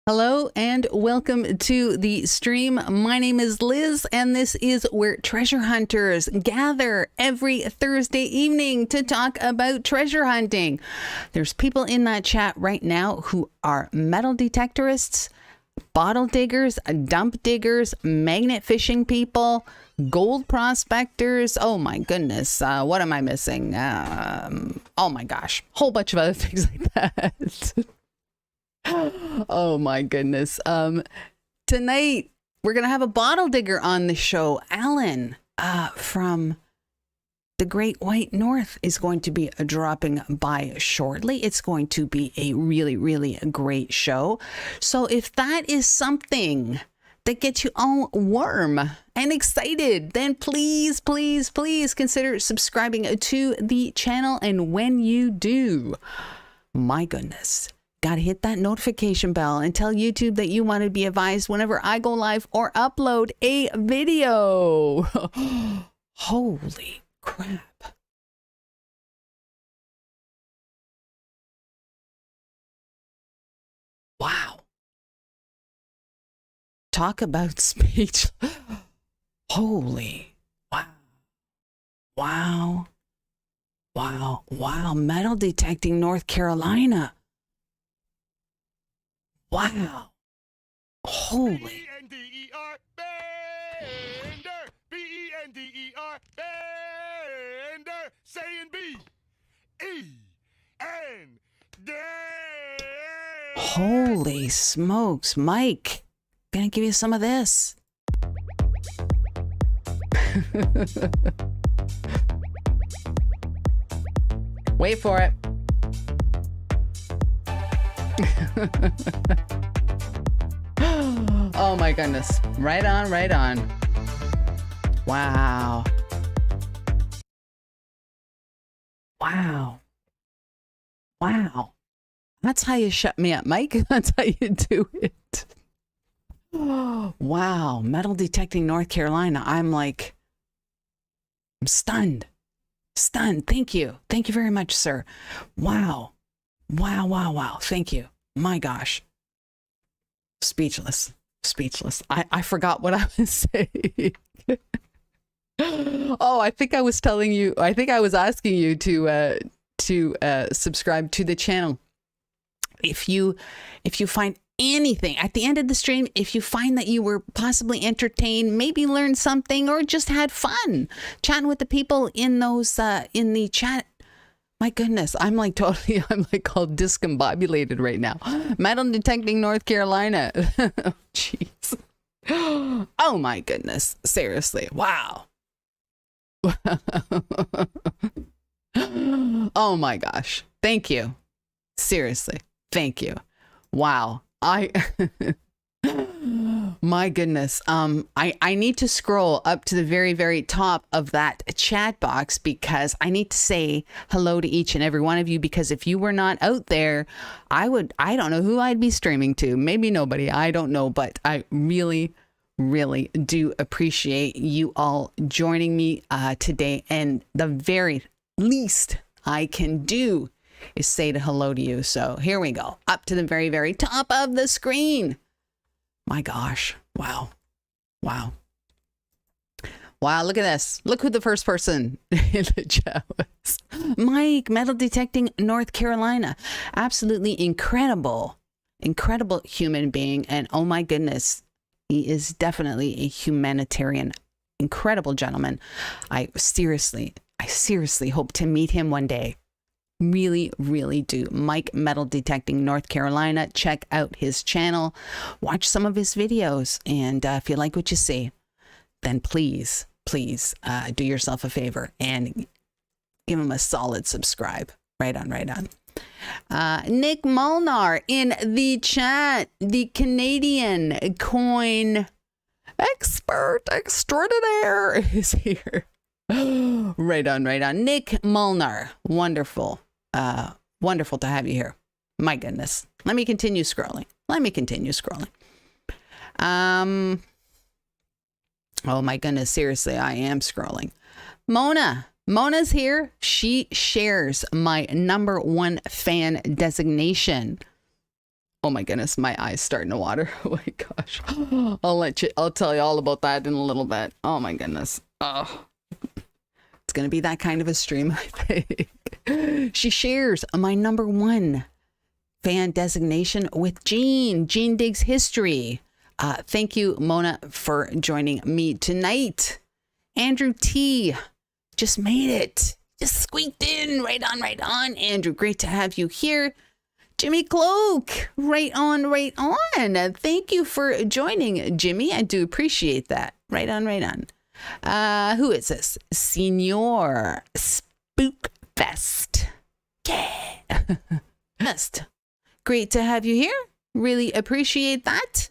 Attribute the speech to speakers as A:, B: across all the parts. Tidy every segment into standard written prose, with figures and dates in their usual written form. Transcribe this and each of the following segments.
A: Hello and welcome to the stream. My name is Liz and this is where treasure hunters gather every Thursday evening to talk about treasure hunting. There's people in that chat right now who are metal detectorists, bottle diggers, dump diggers, magnet fishing people, gold prospectors. Oh my goodness. What am I missing? Oh my gosh. Whole bunch of other things like that. Oh my goodness. Tonight we're gonna have a bottle digger on the show. Allan from the Great White North is going to be dropping by shortly. It's going to be a really great show. So if that is something that gets you all warm and excited, then please consider subscribing to the channel. And when you do, my goodness, gotta hit that notification bell and tell YouTube that you want to be advised whenever I go live or upload a video. Holy crap. Wow. Talk about speech. Holy. Wow. Metal Detecting North Carolina. Wow. Holy. B-E-N-D-E-R, Bender. B-E-N-D-E-R, Bender. Saying B-E-N-D. Holy smokes, Mike. Gonna give you some of this. Wait for it. Oh my goodness. Right on. Wow. That's how you shut me up, Mike. That's how you do it. Wow. Metal Detecting North Carolina. I'm stunned. Thank you very much, sir. Wow. Thank you. My gosh. Speechless. I forgot what I was saying. Oh, I think I was asking you to subscribe to the channel. If you find anything at the end of the stream, if you find that you were possibly entertained, maybe learned something, or just had fun chatting with the people in those in the chat. My goodness, I'm all discombobulated right now. Metal Detecting North Carolina. Jeez. Oh my goodness. Seriously. Wow. Oh my gosh. Thank you. Seriously. Thank you. Wow. My goodness. I need to scroll up to the very top of that chat box because I need to say hello to each and every one of you, because if you were not out there, I don't know who I'd be streaming to. Maybe nobody. I don't know, but I really do appreciate you all joining me today. And the very least I can do is say hello to you. So here we go. Up to the very top of the screen. My gosh. Wow. Look at this. Look who the first person in the chat was. Mike, Metal Detecting North Carolina. Absolutely incredible human being. And oh my goodness, he is definitely a humanitarian, incredible gentleman. I seriously hope to meet him one day. Really do. Mike, Metal Detecting North Carolina. Check out his channel, watch some of his videos, and if you like what you see, then please do yourself a favor and give him a solid subscribe. Right on. Nick Molnar in the chat, the Canadian coin expert extraordinaire is here. Right on. Nick Molnar. Wonderful to have you here. My goodness. Let me continue scrolling. Oh my goodness. Seriously, I am scrolling. Mona's here. She shares my #1 fan designation. Oh my goodness, my eyes starting to water. Oh my gosh. I'll tell you all about that in a little bit. Oh my goodness. Oh. It's gonna be that kind of a stream, I think. She shares my #1 fan designation with Jean. Jean digs history. Thank you, Mona, for joining me tonight. Andrew T. just made it. Just squeaked in. Right on, right on. Andrew, great to have you here. Jimmy Cloak, right on, right on. Thank you for joining, Jimmy. I do appreciate that. Right on, right on. Who is this? Senior Spookfest. Yeah. Best. Great to have you here. Really appreciate that.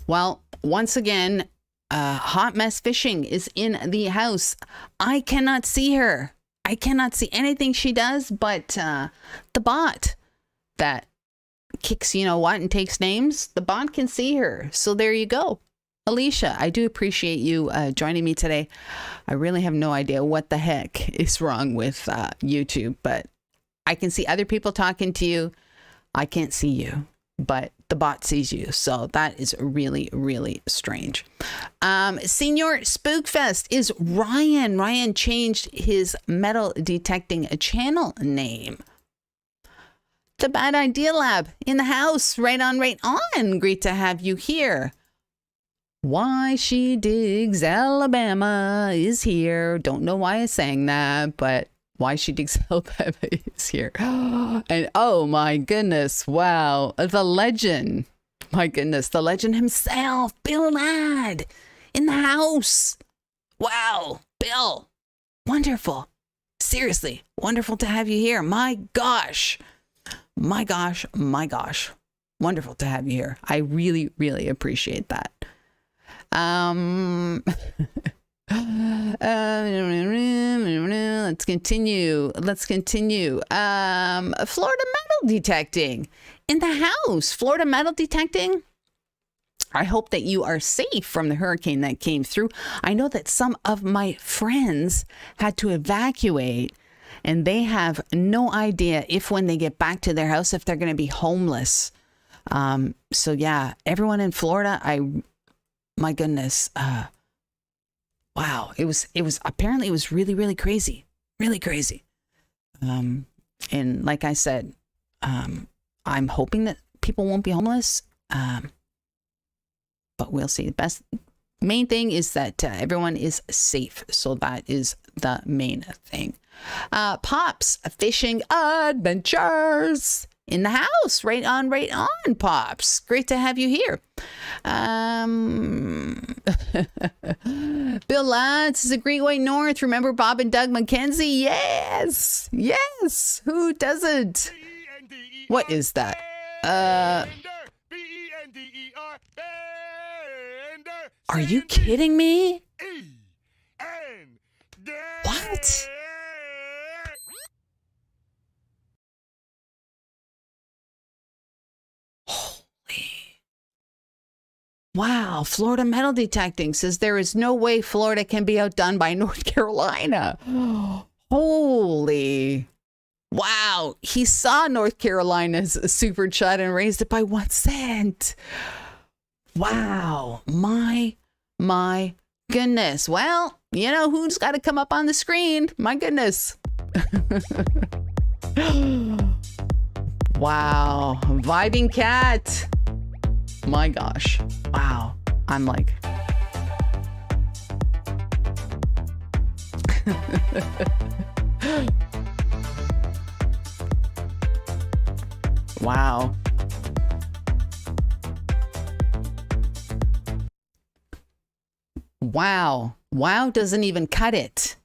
A: Well, once again, Hot Mess Fishing is in the house. I cannot see her. I cannot see anything she does, but the bot that kicks, you know what, and takes names, the bot can see her. So there you go. Alicia, I do appreciate you joining me today. I really have no idea what the heck is wrong with YouTube, but I can see other people talking to you. I can't see you, but the bot sees you. So that is really, really strange. Senior Spookfest is Ryan. Ryan changed his metal detecting channel name. The Bad Idea Lab in the house. Right on, right on. Great to have you here. Why She Digs Alabama is here. Don't know why I sang that, but Why She Digs Alabama is here. And oh my goodness, wow, the legend. My goodness, the legend himself, Bill Ladd, in the house. Wow, Bill, wonderful. Seriously, wonderful to have you here. My gosh, my gosh, my gosh. Wonderful to have you here. I really, really appreciate that. Let's continue. Florida Metal Detecting in the house. Florida Metal Detecting. I hope that you are safe from the hurricane that came through. I know that some of my friends had to evacuate, and they have no idea if when they get back to their house, if they're going to be homeless. So yeah, everyone in Florida, my goodness, wow, it was apparently it was really, really crazy, really crazy. And like I said, I'm hoping that people won't be homeless. But we'll see. The main thing is that everyone is safe. So that is the main thing. Pops Fishing Adventures in the house. Right on, Pops. Great to have you here. Bill Lads is a Great White North. Remember Bob and Doug McKenzie? Yes. Yes. Who doesn't? What is that? Are you kidding me? What? Holy. Wow. Florida Metal Detecting says there is no way Florida can be outdone by North Carolina. Holy. Wow. He saw North Carolina's super chat and raised it by 1 cent. Wow. My goodness. Well, you know who's got to come up on the screen. My goodness. Wow. Vibing cat. My gosh. Wow. I'm like. Wow. Wow. Wow doesn't even cut it.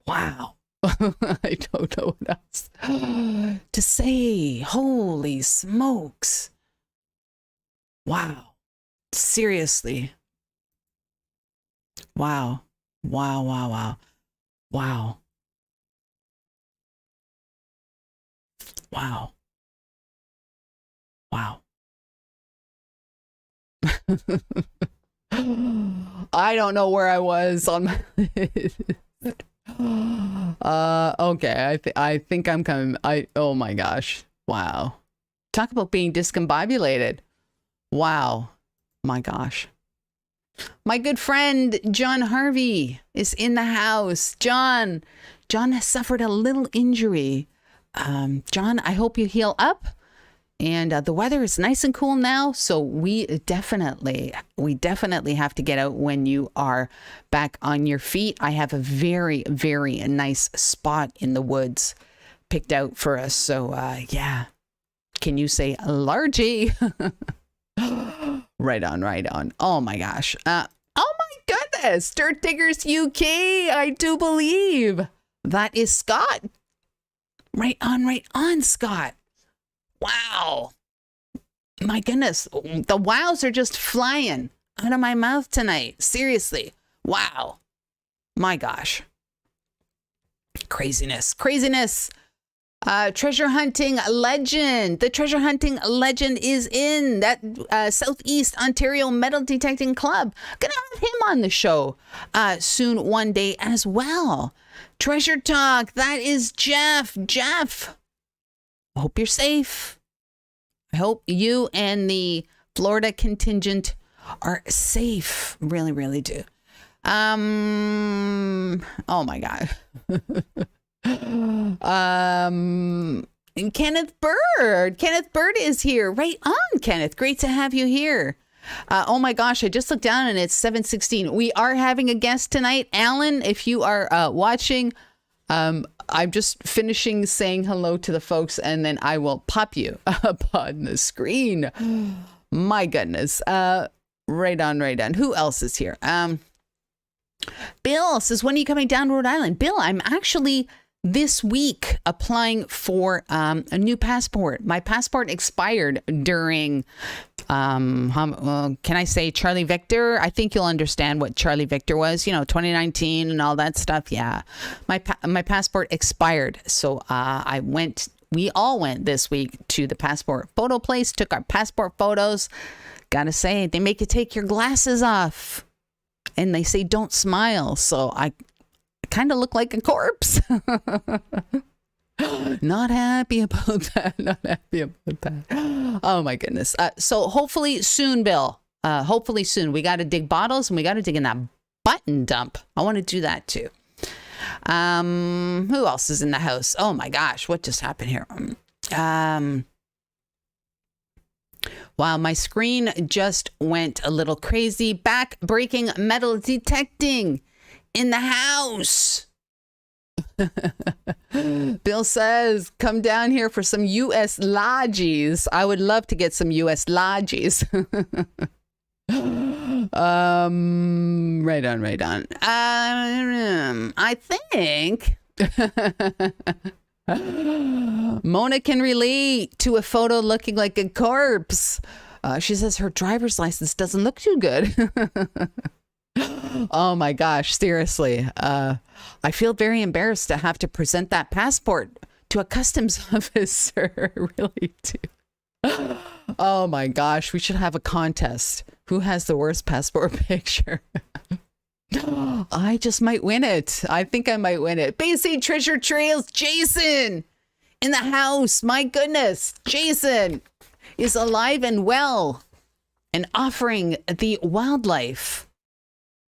A: Wow. I don't know what else to say. Holy smokes. Wow. Seriously. Wow. Wow, wow, wow. Wow. Wow. Wow. I don't know where I was on my Okay. I think I'm coming. Oh my gosh. Wow. Talk about being discombobulated. Wow. My gosh. My good friend, John Harvey, is in the house. John has suffered a little injury. John, I hope you heal up. And the weather is nice and cool now, so we definitely have to get out when you are back on your feet. I have a very, very nice spot in the woods picked out for us. So yeah, can you say largy? Right on. Oh my gosh. Oh my goodness. Dirt Diggers UK. I do believe that is Scott. Right on, Scott. Wow. My goodness. The wows are just flying out of my mouth tonight. Seriously. Wow. My gosh. Craziness. Treasure hunting legend. The treasure hunting legend is in that Southeast Ontario Metal Detecting Club. Gonna have him on the show soon one day as well. Treasure Talk. That is Jeff. I hope you're safe. I hope you and the Florida contingent are safe. Really, really do. Oh my God. And Kenneth Bird is here. Right on, Kenneth. Great to have you here. Oh my gosh, I just looked down and it's 7:16. We are having a guest tonight. Allan, if you are watching, I'm just finishing saying hello to the folks and then I will pop you up on the screen. My goodness. Right on. Who else is here? Bill says, when are you coming down to Rhode Island? Bill, I'm actually this week applying for a new passport. My passport expired during, can I say Charlie Victor? I think you'll understand what Charlie Victor was, 2019 and all that stuff. Yeah, my passport expired. So we all went this week to the passport photo place, took our passport photos. Gotta say, they make you take your glasses off. And they say, don't smile. So I kind of look like a corpse. Not happy about that. Oh, my goodness. So hopefully soon, Bill. Hopefully soon. We got to dig bottles and we got to dig in that button dump. I want to do that, too. Who else is in the house? Oh, my gosh. What just happened here? Wow, my screen just went a little crazy. Back-breaking metal detecting in the house. Bill says, come down here for some U.S. lodgies. I would love to get some U.S. lodgies. Right on. I think... Mona can relate to a photo looking like a corpse. She says her driver's license doesn't look too good. Oh my gosh, seriously. I feel very embarrassed to have to present that passport to a customs officer. Really do. Oh my gosh, we should have a contest. Who has the worst passport picture? I just might win it. I think I might win it. Basic Treasure Trails, Jason in the house. My goodness, Jason is alive and well and offering the wildlife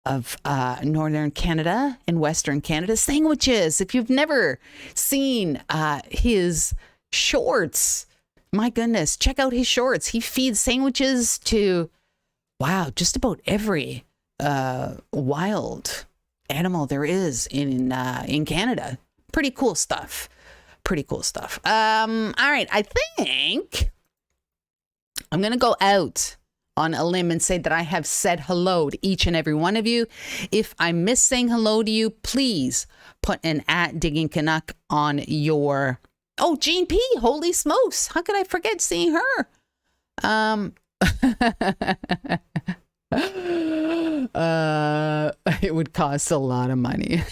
A: of northern Canada and western Canada sandwiches. If you've never seen his shorts, my goodness, check out his shorts. He feeds sandwiches to, wow, just about every wild animal there is in Canada. Pretty cool stuff. All right, I think I'm gonna go out on a limb and say that I have said hello to each and every one of you. If I miss saying hello to you, please put an @DiggingCanuck on your... Oh, Jean P, holy smokes, how could I forget seeing her? It would cost a lot of money.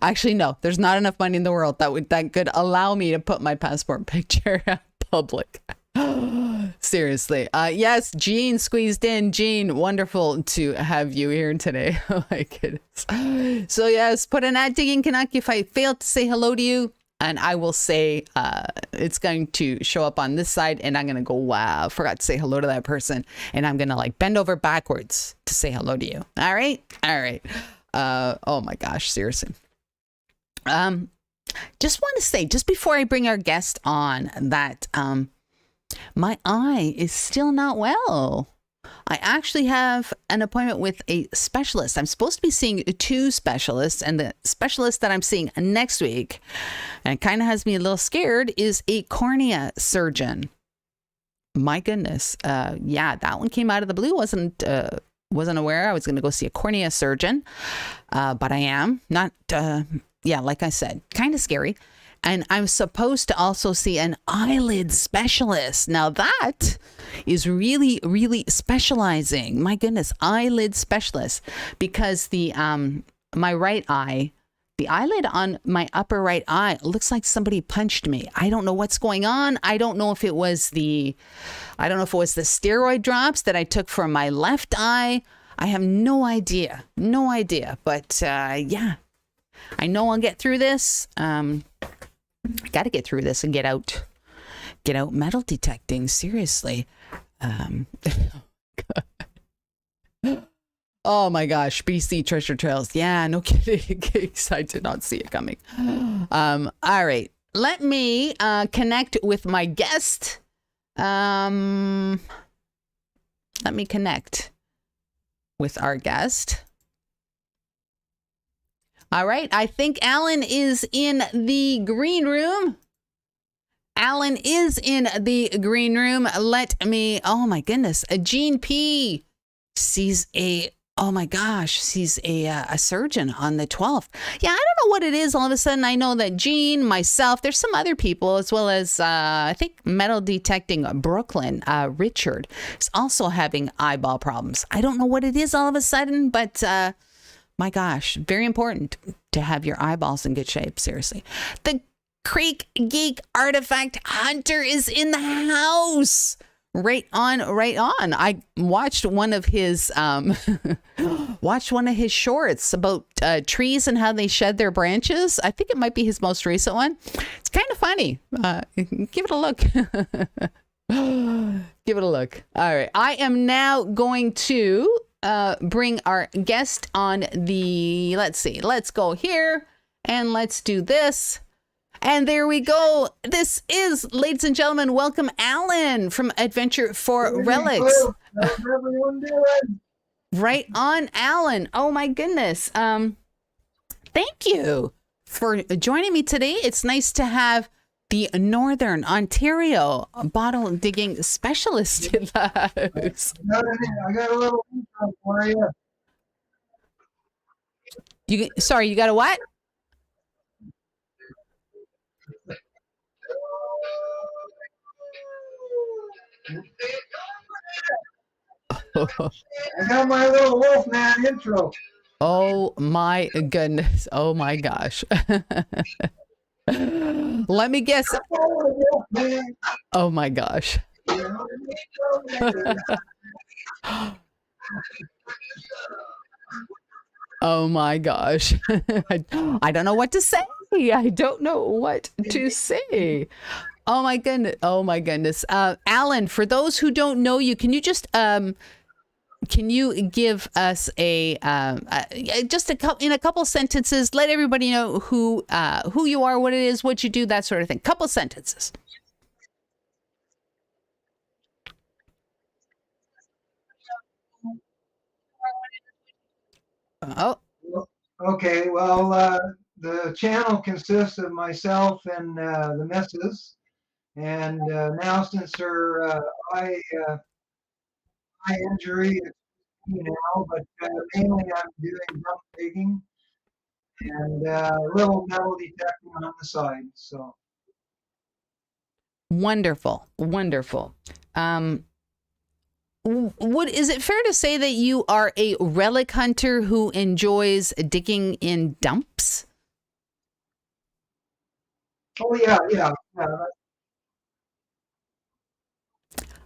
A: Actually, no, there's not enough money in the world that could allow me to put my passport picture public. Seriously. Yes, Jean squeezed in. Jean, wonderful to have you here today. Oh my goodness. So yes, put an @digging Canuck if I fail to say hello to you. And I will say it's going to show up on this side and I'm going to go, wow, forgot to say hello to that person. And I'm going to like bend over backwards to say hello to you. All right. All right. Oh my gosh, seriously. Just want to say, just before I bring our guest on, that my eye is still not well. I actually have an appointment with a specialist. I'm supposed to be seeing 2 specialists, and the specialist that I'm seeing next week, and it kind of has me a little scared, is a cornea surgeon. My goodness. Yeah, that one came out of the blue. Wasn't aware I was going to go see a cornea surgeon, but I am not. Yeah, like I said, kind of scary. And I'm supposed to also see an eyelid specialist. Now that is really, really specializing. My goodness, eyelid specialist. Because the my right eye, the eyelid on my upper right eye looks like somebody punched me. I don't know what's going on. I don't know if it was the steroid drops that I took for my left eye. I have no idea. No idea. But yeah, I know I'll get through this. I got to get through this and get out metal detecting. Seriously. Oh my gosh. BC treasure trails. Yeah, no kidding. I did not see it coming. All right. Let me connect with my guest. Let me connect with our guest. All right. I think Allan is in the green room. Allan is in the green room. Let me, oh my goodness. Jean P. sees oh my gosh, she's a surgeon on the 12th. Yeah, I don't know what it is. All of a sudden, I know that Jean, myself, there's some other people, as well as I think Metal Detecting Brooklyn, Richard, is also having eyeball problems. I don't know what it is all of a sudden, but my gosh, very important to have your eyeballs in good shape. Seriously. The Creek Geek Artifact Hunter is in the house. Right on, right on. I watched one of his shorts about trees and how they shed their branches. I think it might be his most recent one. It's kind of funny. Give it a look. Give it a look. All right. I am now going to bring our guest on the, let's see, let's go here and let's do this. And there we go. This is, ladies and gentlemen, welcome Allan from Adventure for Relics.
B: How's everyone doing?
A: Right on, Allan. Oh my goodness. Thank you for joining me today. It's nice to have the Northern Ontario bottle digging specialist in the house.
B: I got a little intro for you.
A: Sorry, you got a what?
B: I got my little Wolfman intro.
A: Oh my goodness. Oh my gosh. Let me guess. Oh my gosh. Oh my gosh. I don't know what to say. I don't know what to say. Oh my goodness. Oh my goodness. Allan, for those who don't know you, can you just can you give us a just in a couple sentences, let everybody know who you are, what it is, what you do, that sort of thing. Couple sentences. Oh.
B: Okay, well, the channel consists of myself and the missus, and now since her eye injury, it's now, but mainly I'm doing dump digging and a little metal detecting on the side. So
A: Wonderful, wonderful. Is it fair to say that you are a relic hunter who enjoys digging in dumps?
B: oh yeah.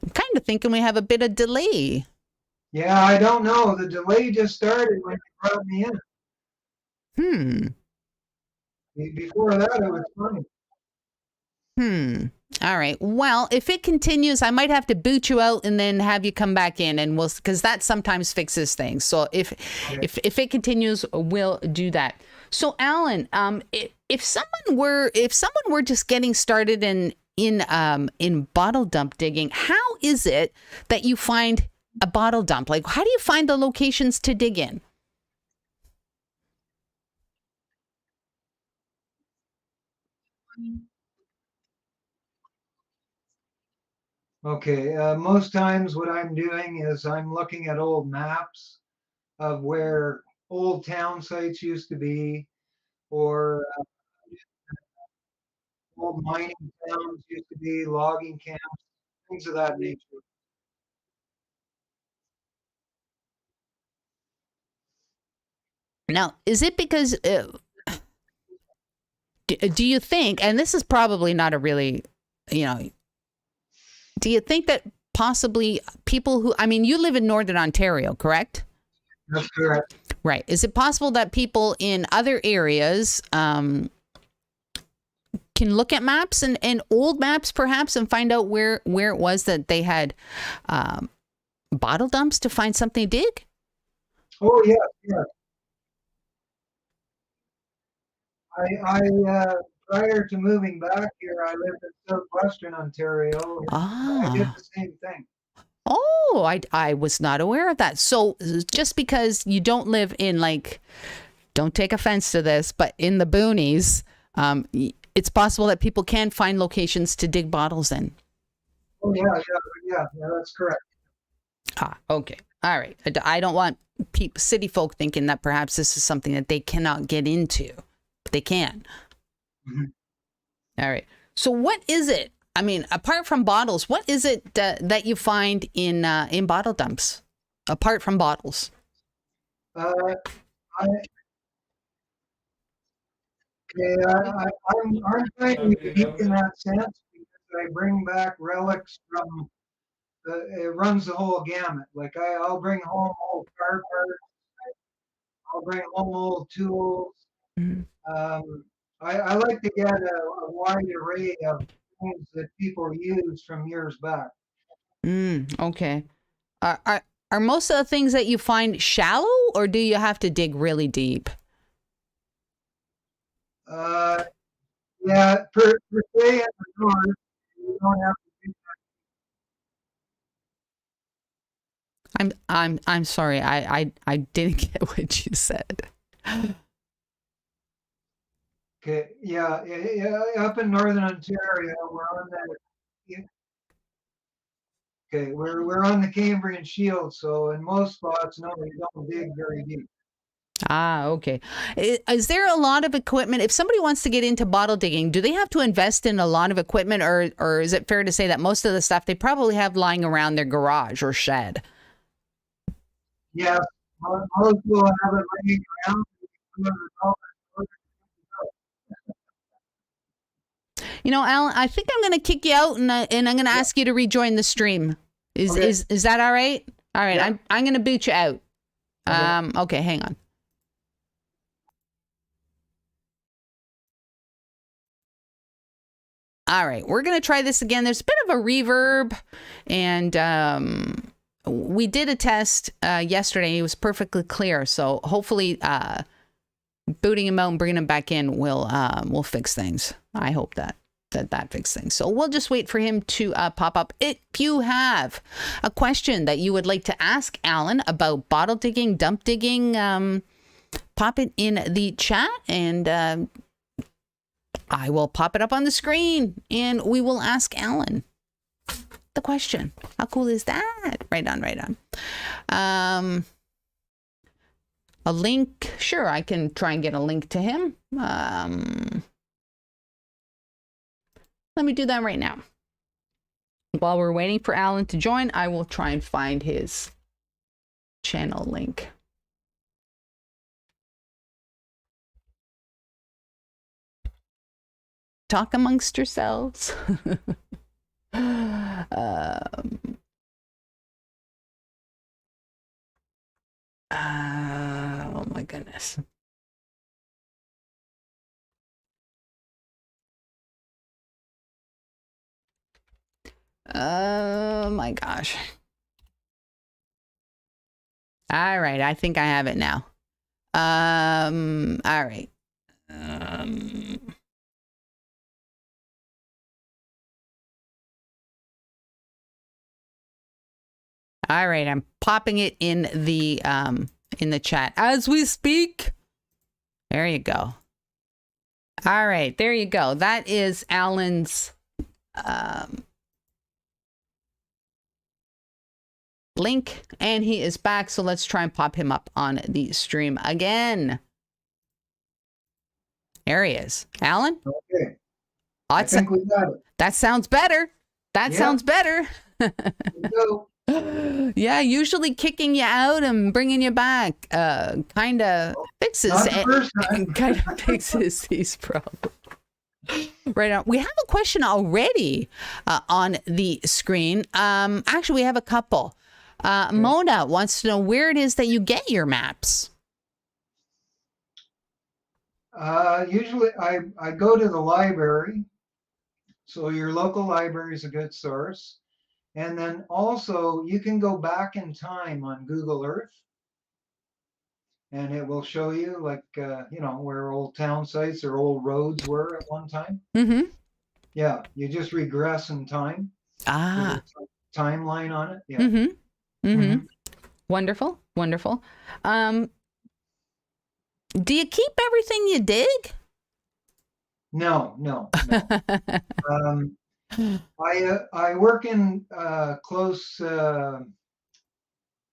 A: I'm kind of thinking we have a bit of delay.
B: Yeah, I don't know. The delay just started when you brought me in. Before that, it was funny.
A: All right. Well, if it continues, I might have to boot you out and then have you come back in, and we'll, because that sometimes fixes things. So if it continues, we'll do that. So Allan, if someone were just getting started in bottle dump digging, how is it that you find a bottle dump? Like, how do you find the locations to dig in?
B: Okay, most times what I'm doing is I'm looking at old maps of where old town sites used to be, or old mining towns used to be, logging camps, things of that nature.
A: Now, is it because do you think, and this is probably not a really, do you think that possibly people who, I mean, you live in Northern Ontario, correct?
B: That's correct.
A: Right. Is it possible that people in other areas can look at maps and old maps perhaps and find out where it was that they had bottle dumps to find something to dig?
B: Oh, yeah, yeah. I prior to moving back here, I lived in southwestern Ontario. I did the same thing.
A: Oh, I was not aware of that. So just because you don't live in, like, don't take offense to this, but in the boonies, it's possible that people can find locations to dig bottles in.
B: Oh, yeah, that's correct.
A: Okay. All right. I don't want city folk thinking that perhaps this is something that they cannot get into, but they can. All right. So what is it? I mean, apart from bottles, what is it that you find in bottle dumps, apart from bottles?
B: I'm kind of unique in that sense because I bring back relics from it runs the whole gamut. Like I'll bring home old car parts, I'll bring home old tools. I like to get a wide array of things that people use from years back.
A: Okay. Are most of the things that you find shallow, or do you have to dig really deep?
B: Yeah, per se in the north, you don't have to do
A: I'm sorry. I didn't get what you said.
B: Okay, yeah, up in Northern Ontario, we're on that. Okay, we're on the Cambrian Shield, so in most spots, no, we don't dig very deep.
A: Okay. Is there a lot of equipment? If somebody wants to get into bottle digging, do they have to invest in a lot of equipment, or is it fair to say that most of the stuff they probably have lying around their garage or shed?
B: Yes, most will have it laying around.
A: Allan, I think I'm going to kick you out, and I'm going to ask you to rejoin the stream. Is that all right? All right. Yeah. I'm going to boot you out. Okay, hang on. All right, we're going to try this again. There's a bit of a reverb, and we did a test yesterday. It was perfectly clear. So hopefully booting him out and bringing him back in will fix things. I hope that fixes things. So we'll just wait for him to pop up. If you have a question that you would like to ask Allan about bottle digging, dump digging, pop it in the chat, and I will pop it up on the screen, and we will ask Allan the question. How cool is that? Right on. A link. Sure, I can try and get a link to him. Let me do that right now. While we're waiting for Allan to join, I will try and find his channel link. Talk amongst yourselves. Oh my goodness. Oh my gosh. All right, I think I have it now. All right. All right, I'm popping it in the chat as we speak. There you go. All right, there you go. That is Allan's link, and he is back. So let's try and pop him up on the stream again. There he is. Allan?
B: Okay. I think we got it.
A: That sounds better. That sounds better. Yeah, usually kicking you out and bringing you back kind of fixes these problems. Right on. We have a question already on the screen. Actually, we have a couple. Mona wants to know where it is that you get your maps.
B: Usually I go to the library. So your local library is a good source. And then also you can go back in time on Google Earth, and it will show you like, you know, where old town sites or old roads were at one time.
A: Mm-hmm.
B: Yeah, you just regress in time.
A: Ah.
B: Timeline on it. Yeah.
A: Mm-hmm. Mm-hmm. Wonderful. Wonderful. Do you keep everything you dig?
B: No. I work in close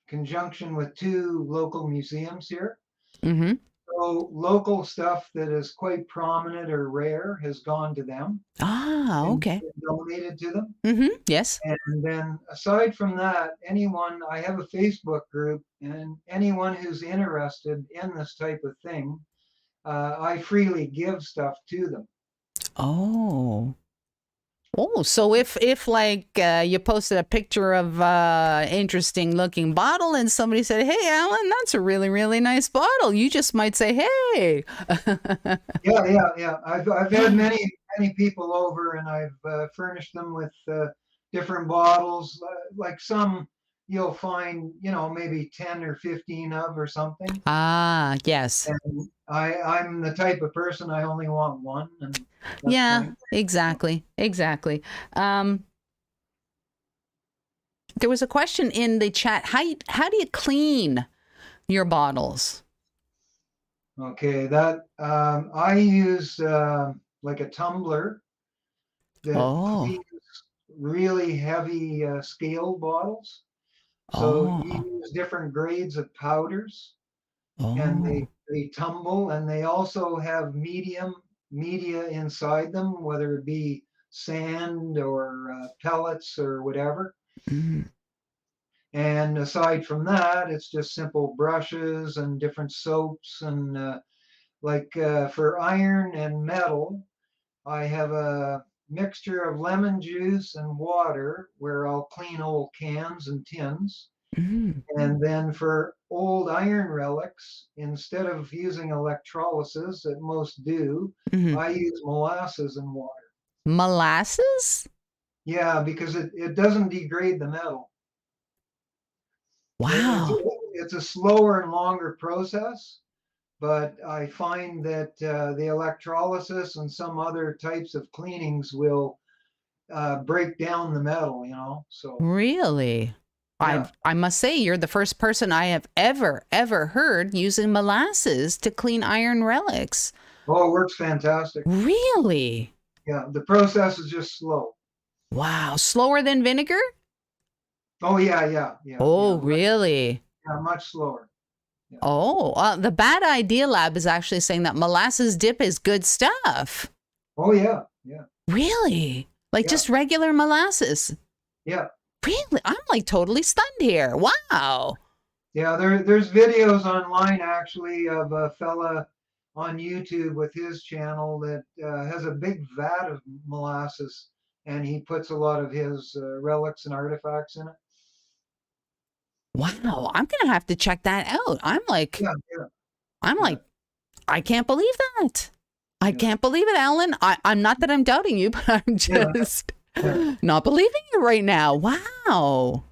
B: conjunction with 2 local museums here.
A: Mm-hmm.
B: So local stuff that is quite prominent or rare has gone to them.
A: Ah, okay.
B: Donated to them.
A: Mm-hmm. Yes.
B: And then aside from that, I have a Facebook group, and anyone who's interested in this type of thing, I freely give stuff to them.
A: Oh, so if like you posted a picture of interesting looking bottle and somebody said, "Hey, Allan, that's a really, really nice bottle," you just might say, "Hey."
B: Yeah. I've had many people over, and I've furnished them with different bottles. Like some you'll find, you know, maybe 10 or 15 of or something.
A: Ah, yes.
B: And I'm the type of person, I only want one. And
A: yeah,
B: fine.
A: Exactly. There was a question in the chat. How do you clean your bottles?
B: Okay, that I use like a tumbler that cleans really heavy scale bottles. So you use different grades of powders, and they tumble, and they also have media inside them, whether it be sand or pellets or whatever.
A: Mm.
B: And aside from that, it's just simple brushes and different soaps. And for iron and metal, I have a mixture of lemon juice and water where I'll clean old cans and tins.
A: Mm.
B: And then for old iron relics, instead of using electrolysis that most do, I use molasses and water.
A: Molasses?
B: Yeah, because it doesn't degrade the metal.
A: Wow.
B: It's a slower and longer process, but I find that the electrolysis and some other types of cleanings will break down the metal, you know. So
A: really, yeah. I must say, you're the first person I have ever heard using molasses to clean iron relics.
B: Oh, it works fantastic.
A: Really?
B: Yeah, the process is just slow.
A: Wow, slower than vinegar?
B: Oh yeah.
A: Oh, really?
B: Yeah, much slower.
A: Yeah. Oh, the Bad Idea Lab is actually saying that molasses dip is good stuff.
B: Oh yeah.
A: Really? Like just regular molasses?
B: Yeah.
A: Really? I'm like totally stunned here. Wow.
B: Yeah, there's videos online actually of a fella on YouTube with his channel that has a big vat of molasses and he puts a lot of his relics and artifacts in it.
A: Wow, I'm gonna have to check that out. I'm like, I can't believe that. I can't believe it, Allan. I'm not that I'm doubting you, but I'm just not believing it right now. Wow.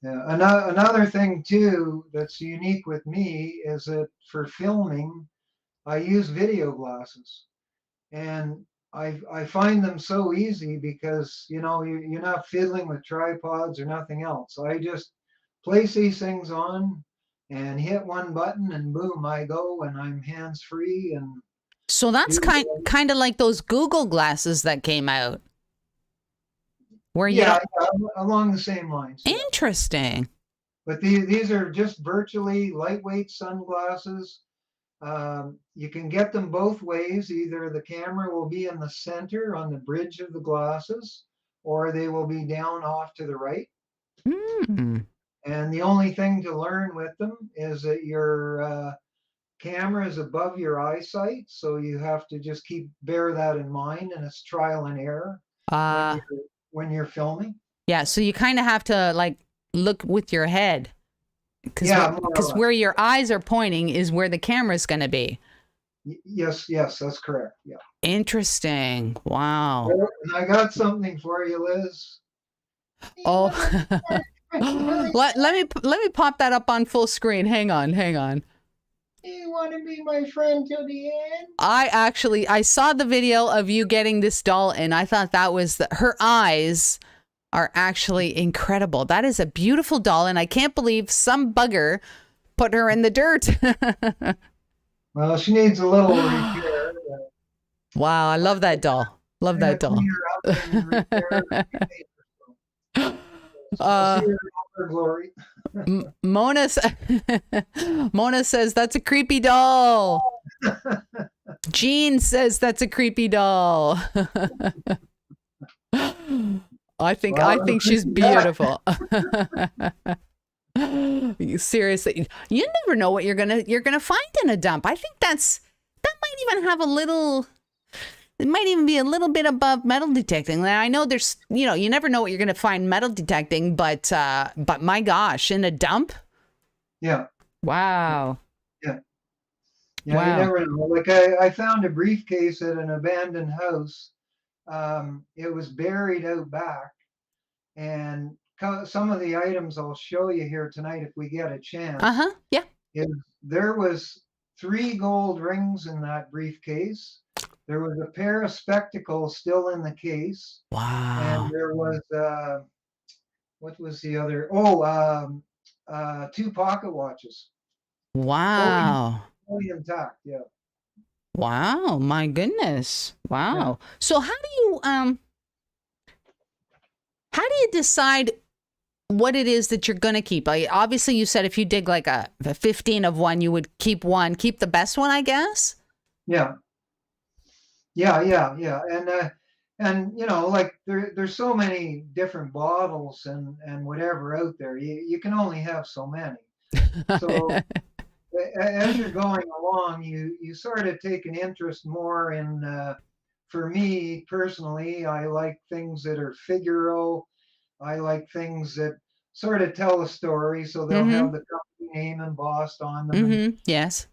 B: Yeah. Another thing too that's unique with me is that for filming, I use video glasses, and I find them so easy because you're not fiddling with tripods or nothing else. I just place these things on and hit one button, and boom, I go, and I'm hands free. And
A: so that's kind of like those Google glasses that came out, where
B: along the same lines.
A: Interesting.
B: But these are just virtually lightweight sunglasses. You can get them both ways. Either the camera will be in the center on the bridge of the glasses, or they will be down off to the right.
A: Mm.
B: And the only thing to learn with them is that your camera is above your eyesight, so you have to just bear that in mind, and it's trial and error when you're filming.
A: Yeah, so you kind of have to like look with your head, because where your eyes are pointing is where the camera's going to be.
B: Yes, that's correct. Yeah.
A: Interesting. Wow.
B: And I got something for you, Liz.
A: Oh. let me pop that up on full screen. Hang on.
B: You want to be my friend till the end?
A: I saw the video of you getting this doll, and I thought that was her eyes are actually incredible. That is a beautiful doll, and I can't believe some bugger put her in the dirt.
B: Well, she needs a little repair.
A: Wow, I love that doll. Love that doll. Mona says that's a creepy doll. Jean says that's a creepy doll. I think she's beautiful. Seriously, you never know what you're gonna find in a dump. I think that might even have it might even be a little bit above metal detecting. I know there's, you never know what you're gonna find metal detecting, but my gosh, in a dump.
B: Yeah.
A: Wow.
B: Yeah.
A: Wow.
B: You never know. Like I found a briefcase at an abandoned house. It was buried out back, and some of the items I'll show you here tonight if we get a chance.
A: Yeah.
B: There was 3 gold rings in that briefcase. There was a pair of spectacles still in the case.
A: Wow.
B: And there was what was the other? 2 pocket watches.
A: Wow.
B: Fully intact. Yeah.
A: Wow, my goodness. Wow. Yeah. So how do you decide what it is that you're going to keep? Obviously you said if you dig like a 15 of one, you would keep the best one, I guess.
B: Yeah. And like there's so many different bottles and whatever out there. You can only have so many. So as you're going along, you sort of take an interest more in, for me personally, I like things that are figuro. I like things that sort of tell a story, so they'll have the company name embossed on them.
A: Yes.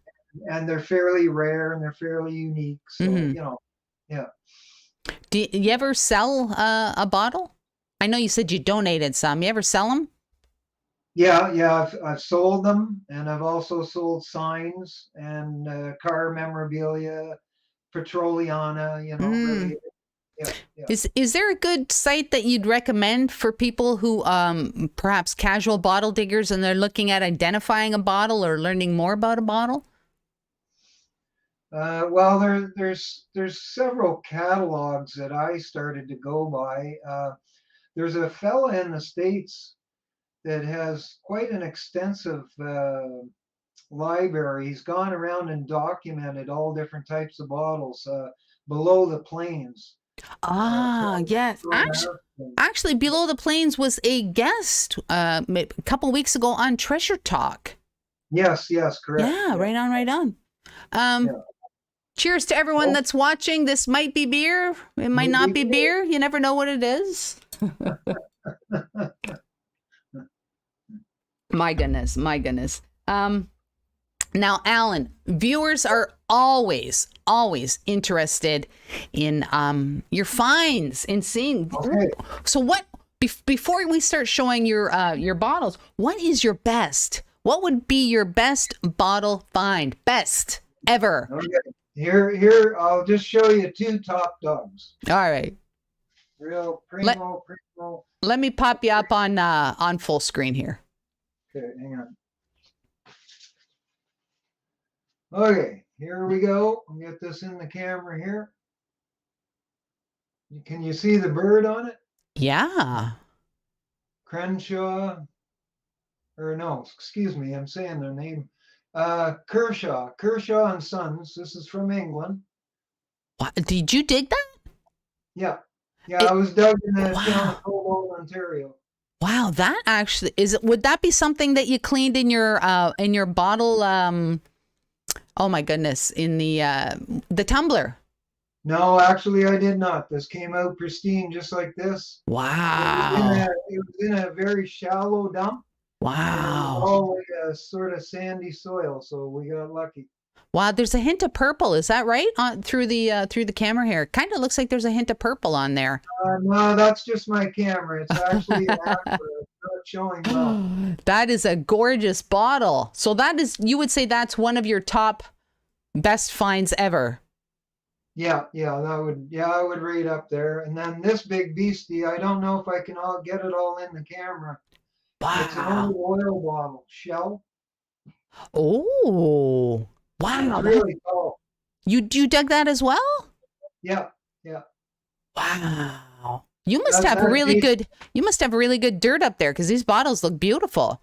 B: And they're fairly rare and they're fairly unique. So, yeah.
A: Do you ever sell a bottle? I know you said you donated some. You ever sell them?
B: Yeah, I've sold them, and I've also sold signs and car memorabilia, Petroliana, related. Yeah.
A: Is there a good site that you'd recommend for people who perhaps casual bottle diggers and they're looking at identifying a bottle or learning more about a bottle?
B: Well, there's several catalogs that I started to go by. There's a fella in the States that has quite an extensive library. He's gone around and documented all different types of bottles below the plains.
A: Yes. Actually, Below the Plains was a guest a couple weeks ago on Treasure Talk.
B: Yes, correct.
A: Yeah, right on. Cheers to everyone that's watching. This might be beer. It might not be beer. You never know what it is. My goodness. My goodness. Now, Allan, viewers are always interested in your finds, in seeing.
B: Okay.
A: So what, before we start showing your bottles, what is your best? What would be your best bottle find? Best ever.
B: Okay. Here, I'll just show you 2 top dogs.
A: All right.
B: Real primo.
A: Let me pop you up on full screen here.
B: Okay, hang on. Okay, here we go. I'll get this in the camera here. Can you see the bird on it?
A: Yeah.
B: Crenshaw, or no, excuse me, I'm saying their name. Kershaw and Sons. This is from England.
A: What? Did you dig that?
B: Yeah. I was dug in the town of 𝗗𝗘𝗚𝗓𝗧𝗏, Ontario.
A: Wow, that actually would that be something that you cleaned in your bottle? Oh my goodness, in the tumbler.
B: No, actually, I did not. This came out pristine, just like this.
A: Wow.
B: It was in a very shallow dump.
A: Wow.
B: All like a sort of sandy soil, so we got lucky.
A: Wow, there's a hint of purple. Is that right? Through the camera here, kind of looks like there's a hint of purple on there.
B: No, that's just my camera. It's actually an actor. It's not showing well.
A: That is a gorgeous bottle. So that is, you would say that's one of your top best finds ever.
B: Yeah, I would rate up there. And then this big beastie, I don't know if I can get it all in the camera.
A: Wow.
B: It's an old oil bottle, shell.
A: Oh, wow.
B: It's really tall.
A: You dug that as well?
B: Yeah.
A: Wow. You must have really good dirt up there, because these bottles look beautiful.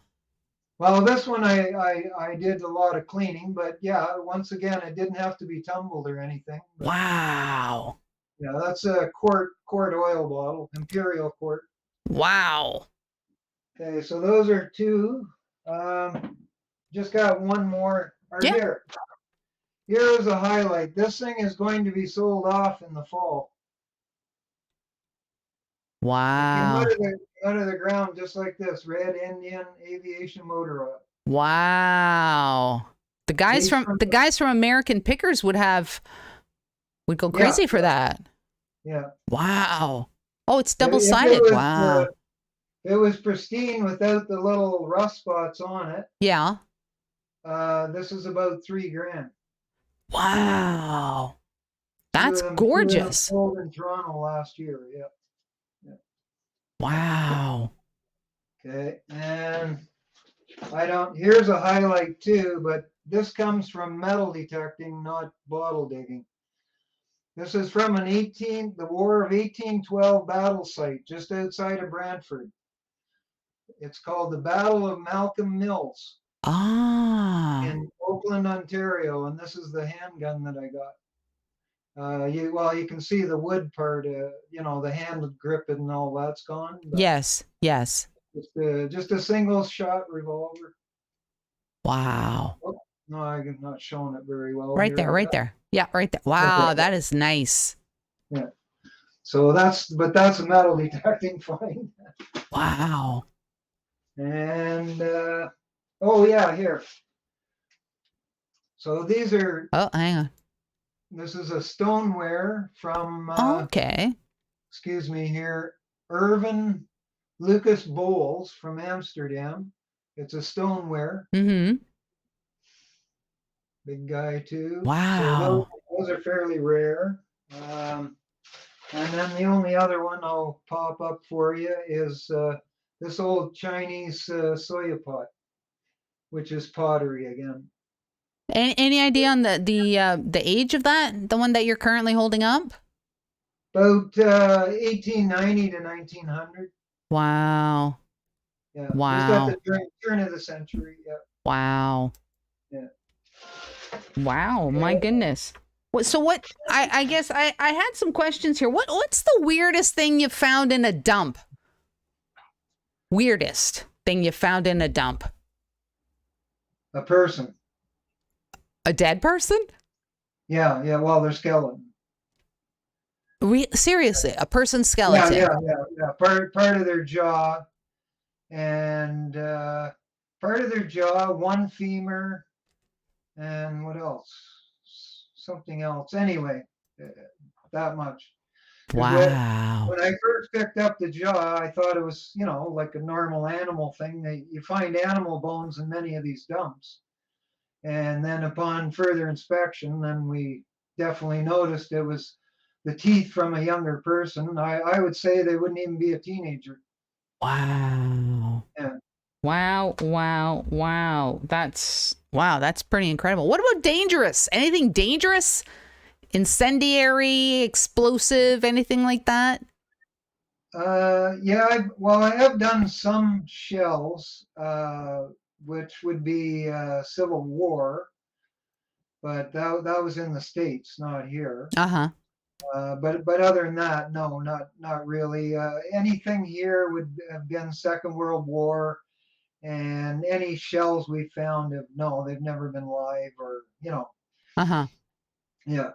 B: Well, this one I did a lot of cleaning, but yeah, once again, it didn't have to be tumbled or anything. But,
A: wow.
B: Yeah, that's a quart oil bottle, imperial quart.
A: Wow.
B: Okay, so those are 2. Just got one more. Here. Here is a highlight. This thing is going to be sold off in the fall.
A: Wow.
B: It came out of the ground just like this, red Indian aviation motor oil.
A: Wow. The guys from American Pickers would go crazy for that.
B: Yeah.
A: Wow. Oh, it's double-sided. Wow.
B: It was pristine without the little rust spots on it.
A: Yeah.
B: This is about $3,000.
A: Wow. That's gorgeous.
B: Sold in Toronto last year. Yeah.
A: Wow.
B: Okay, and here's a highlight too, but this comes from metal detecting, not bottle digging. This is from the War of 1812 battle site just outside of Brantford. It's called the Battle of Malcolm Mills. In Oakland, Ontario, and this is the handgun that I got. You can see the wood part, the hand grip and all that's gone.
A: Yes.
B: Just a single shot revolver.
A: Wow.
B: Oh, no, I'm not showing it very well.
A: Right there. Yeah, right there. Wow, that is nice.
B: Yeah. So that's a metal detecting find.
A: Wow.
B: And here. So these are.
A: Oh, hang on.
B: This is a stoneware from.
A: Okay.
B: Excuse me here, Irvin Lucas Bowles from Amsterdam. It's a stoneware.
A: Mm-hmm.
B: Big guy too.
A: Wow.
B: So those are fairly rare. And then the only other one I'll pop up for you is this old Chinese 𝗖𝗞, which is pottery again.
A: Any idea on the age of that? The one that you're currently holding up?
B: About 1890 to 1900.
A: Wow.
B: Yeah.
A: Wow.
B: Just at the turn of the century. Yeah.
A: Wow.
B: Yeah.
A: Wow. My goodness. So what? I guess I had some questions here. What's the weirdest thing you found in a dump? Weirdest thing you found in a dump?
B: A person.
A: A dead person?
B: Yeah, yeah. Well, they're skeleton.
A: Seriously, a person's
B: Yeah,
A: skeleton.
B: yeah, yeah, yeah. Part of their jaw and part of their jaw, one femur, and what else? Something else. Anyway, uh, that much. Because
A: Wow.
B: when I first picked up the jaw, I thought it was, you know, like a normal animal thing. You find animal bones in many of these dumps. And then upon further inspection, then we definitely noticed it was the teeth from a younger person. I would say they wouldn't even be a teenager.
A: Wow.
B: Yeah.
A: Wow, wow, wow. That's pretty incredible. What about dangerous? Anything dangerous? Incendiary, explosive, anything like that?
B: Yeah, I have done some shells, which would be Civil War, but that was in the States, not here.
A: Uh-huh.
B: But other than that, no, not really. Anything here would have been Second World War, and any shells we found have no, they've never been live or
A: Uh-huh.
B: yeah.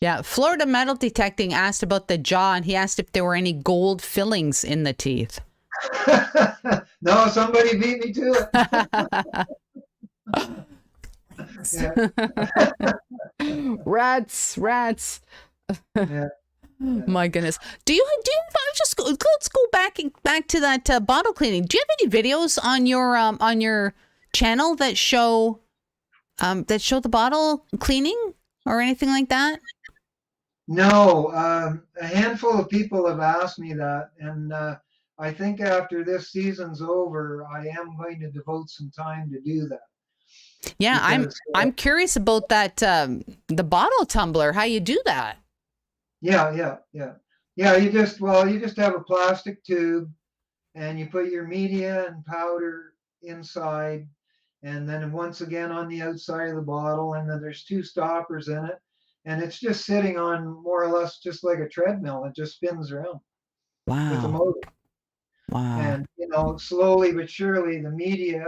A: Yeah, Florida Metal Detecting asked about the jaw, and he asked if there were any gold fillings in the teeth.
B: No, somebody beat me to it. Yeah.
A: Rats.
B: Yeah.
A: My goodness. Do you let's go back to that bottle cleaning. Do you have any videos on your channel that show the bottle cleaning or anything like that?
B: No, a handful of people have asked me that, and I think after this season's over, I am going to devote some time to do that.
A: Yeah,
B: Because,
A: I'm curious about that the bottle tumbler, how you do that.
B: yeah. You just have a plastic tube, and you put your media and powder inside, and then once again on the outside of the bottle, and then there's two stoppers in it, and it's just sitting on more or less just like a treadmill. It just spins around with a
A: Wow.
B: motor.
A: Wow.
B: And slowly but surely the media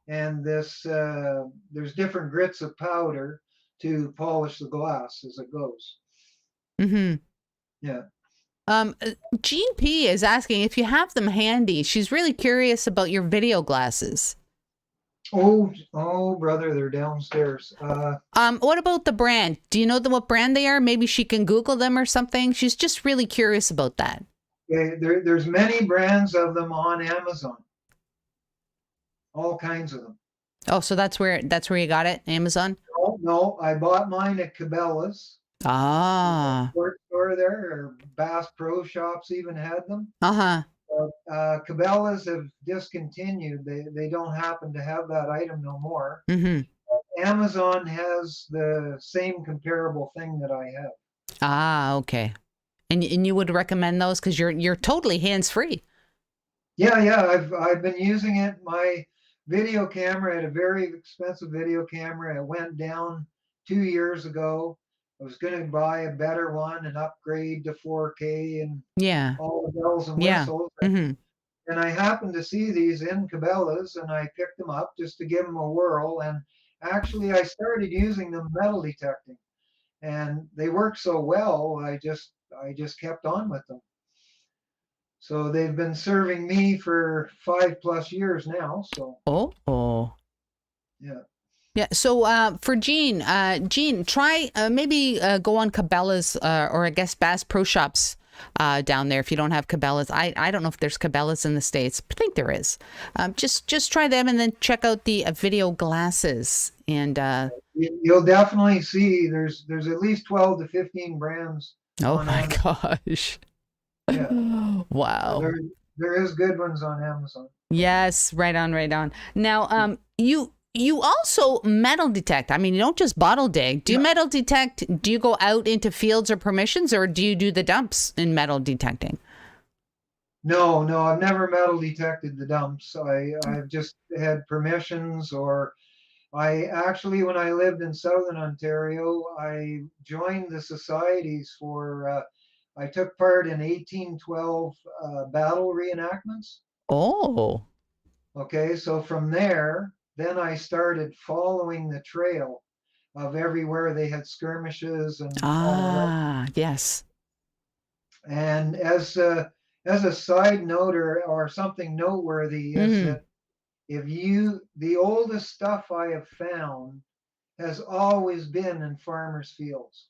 B: and this there's different grits of powder to polish the glass as it goes.
A: Mhm.
B: Yeah.
A: Jean P is asking if you have them handy. She's really curious about your video glasses.
B: Oh, brother, they're downstairs.
A: What about the brand? Do you know what brand they are? Maybe she can Google them or something. She's just really curious about that.
B: There's many brands of them on Amazon. All kinds of them.
A: Oh, so that's where you got it, Amazon?
B: No, I bought mine at Cabela's.
A: Ah.
B: Sports store there, or Bass Pro Shops even had them.
A: Uh-huh.
B: Cabela's have discontinued. They don't happen to have that item no more.
A: Mm-hmm.
B: Amazon has the same comparable thing that I have.
A: Ah, okay. And you would recommend those because you're totally hands-free.
B: Yeah. I've been using it. My video camera, I had a very expensive video camera. It went down 2 years ago. I was going to buy a better one and upgrade to 4K and
A: Yeah.
B: all the bells and
A: Yeah.
B: whistles.
A: Mm-hmm.
B: And I happened to see these in Cabela's, and I picked them up just to give them a whirl. And actually, I started using them metal detecting, and they work so well. I just kept on with them. So they've been serving me for 5+ years now. So
A: yeah. Yeah. So for Jean, try maybe go on Cabela's or I guess Bass Pro Shops down there if you don't have Cabela's. I don't know if there's Cabela's in the States. I think there is. Just try them and then check out the video glasses. And
B: you'll definitely see there's at least 12 to 15 brands.
A: Oh my gosh.
B: Yeah.
A: Wow.
B: There is good ones on Amazon.
A: Yes, right on. Now, you also metal detect. I mean, you don't just bottle dig. Do you metal detect? Do you go out into fields or permissions, or do you do the dumps in metal detecting?
B: No, I've never metal detected the dumps. I've just had permissions, or I actually, when I lived in Southern Ontario, I joined the societies for, I took part in 1812 battle reenactments.
A: Oh.
B: Okay, so from there, then I started following the trail. of everywhere they had skirmishes and all that.
A: Ah, yes.
B: And as a side note or something noteworthy is that the oldest stuff I have found has always been in farmers' fields.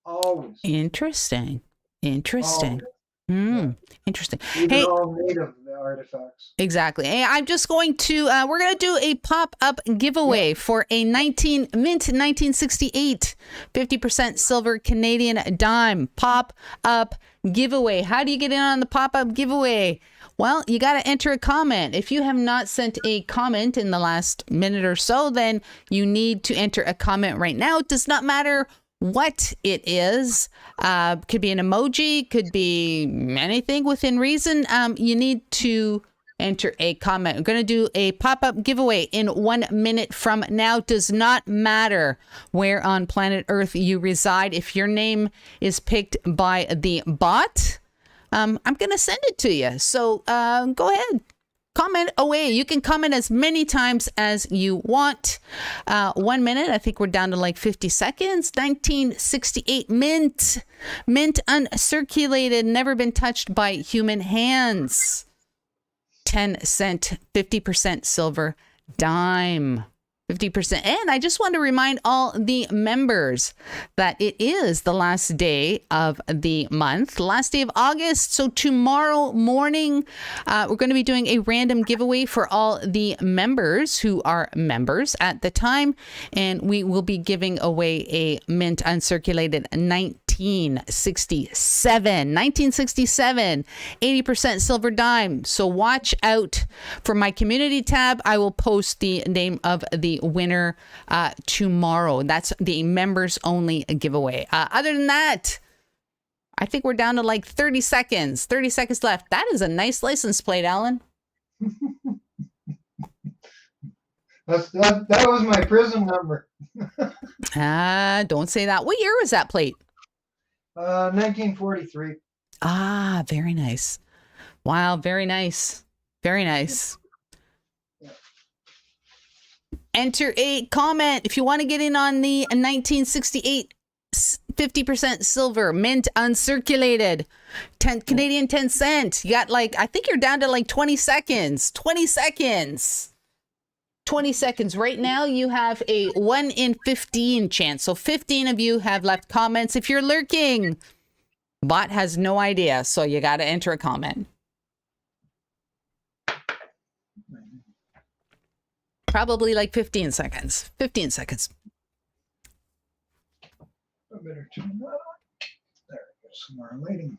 B: Always.
A: Interesting. Interesting.
B: Always.
A: Yeah. Interesting.
B: Even
A: hey,
B: all native artifacts.
A: Exactly. Hey, I'm just going to, we're going to do a pop-up giveaway for a mint 1968 50% silver Canadian dime pop-up giveaway. How do you get in on the pop-up giveaway? Well, you got to enter a comment. If you have not sent a comment in the last minute or so, then you need to enter a comment right now. It does not matter what it is. Could be an emoji, could be anything within reason. You need to enter a comment. I'm going to do a pop-up giveaway in 1 minute from now. Does not matter where on planet Earth you reside. If your name is picked by the bot, I'm going to send it to you. So go ahead. Comment away. You can comment as many times as you want. 1 minute. I think we're down to like 50 seconds. 1968 mint uncirculated, never been touched by human hands. 10-cent, 50% silver dime. 50%. And I just want to remind all the members that it is the last day of the month, last day of August. So tomorrow morning, we're going to be doing a random giveaway for all the members who are members at the time. And we will be giving away a mint uncirculated 1967, 80% silver dime. So watch out for my community tab. I will post the name of the winner tomorrow. That's the members only giveaway. Other than that, I think we're down to like 30 seconds. 30 seconds left. That is a nice license plate, Allan.
B: That was my prison number.
A: Don't say that. What year was that plate?
B: 1943.
A: Ah, very nice. Wow, very nice. Very nice. Enter a comment if you want to get in on the 1968 50% silver mint uncirculated 10 Canadian 10 cent. You got like, I think you're down to like 20 seconds. 20 seconds. 20 seconds. Right now you have a 1 in 15 chance. So 15 of you have left comments. If you're lurking, bot has no idea. So you got to enter a comment. Probably like 15 seconds. 15 seconds.
B: I better turn that on. There, there's some more lighting.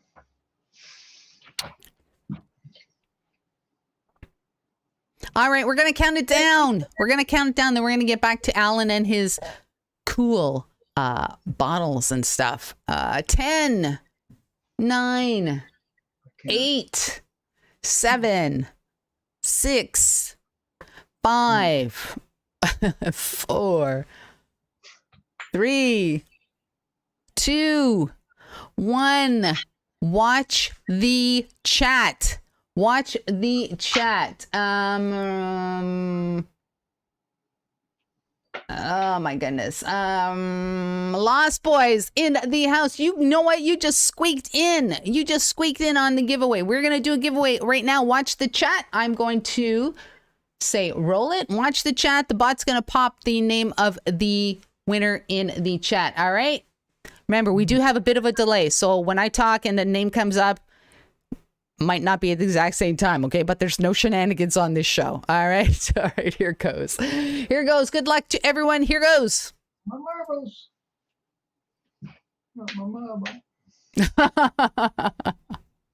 A: All right, we're going to count it down. We're going to count it down. Then we're going to get back to Allan and his cool bottles and stuff. 10, 9, 8, 7, 6, 5, 4, 3, 2, 1. Watch the chat. Watch the chat. Oh my goodness. Lost Boys in the house. You know what? You just squeaked in. You just squeaked in on the giveaway. We're going to do a giveaway right now. Watch the chat. I'm going to say roll it. Watch the chat. The bot's going to pop the name of the winner in the chat. All right. Remember, we do have a bit of a delay. So when I talk and the name comes up, might not be at the exact same time, okay? But there's no shenanigans on this show. All right. All right, here goes. Here goes. Good luck to everyone. Here goes.
B: My marbles. Not my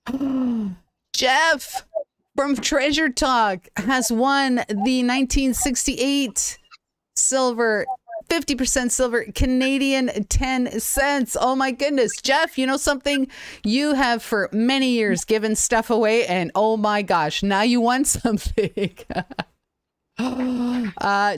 B: marble.
A: Jeff from Treasure Talk has won the 1968 silver 50% silver Canadian 10 cents. Oh my goodness. Jeff, you know something? You have for many years given stuff away and oh my gosh, now you won something.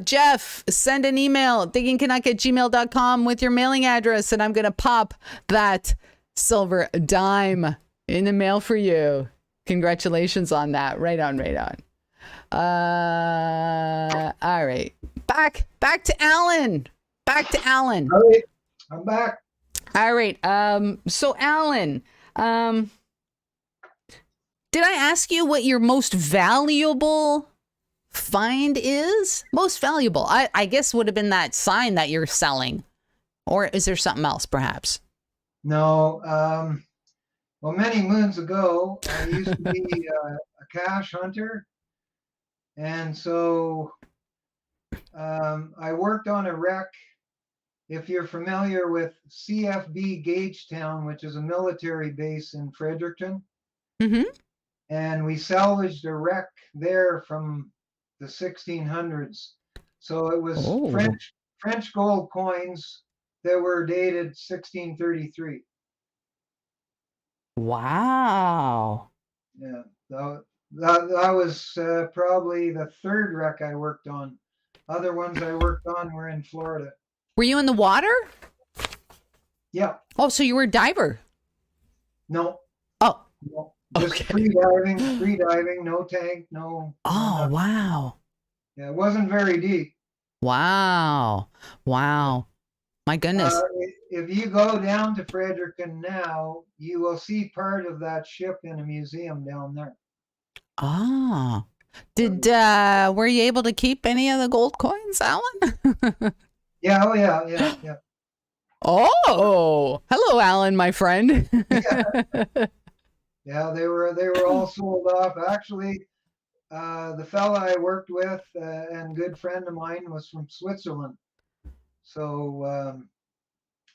A: Jeff, send an email, diggingcanuck@gmail.com with your mailing address and I'm going to pop that silver dime in the mail for you. Congratulations on that. Right on, right on. All right. Back to Allan. back to Allan.
B: All right, I'm back.
A: All right. So Allan, did I ask you what your most valuable find is? Most valuable. I guess would have been that sign that you're selling. Or is there something else perhaps?
B: No, well, many moons ago, I used to be a cash hunter. And so I worked on a wreck. If you're familiar with CFB Gagetown, which is a military base in Fredericton, and we salvaged a wreck there from the 1600s. So it was French gold coins that were dated 1633.
A: Wow.
B: Yeah, that was probably the third wreck I worked on. Other ones I worked on were in Florida.
A: Were you in the water?
B: Yeah.
A: Oh, so you were a diver?
B: No.
A: Oh.
B: No. Just free diving, no tank, no.
A: Oh, wow.
B: Yeah, it wasn't very deep.
A: Wow. Wow. My goodness.
B: If you go down to Fredericton now, you will see part of that ship in a museum down there.
A: Ah. Were you able to keep any of the gold coins, Allan?
B: Yeah, oh yeah.
A: Oh, hello, Allan, my friend.
B: Yeah, they were all sold off. Actually, the fella I worked with and good friend of mine was from Switzerland, so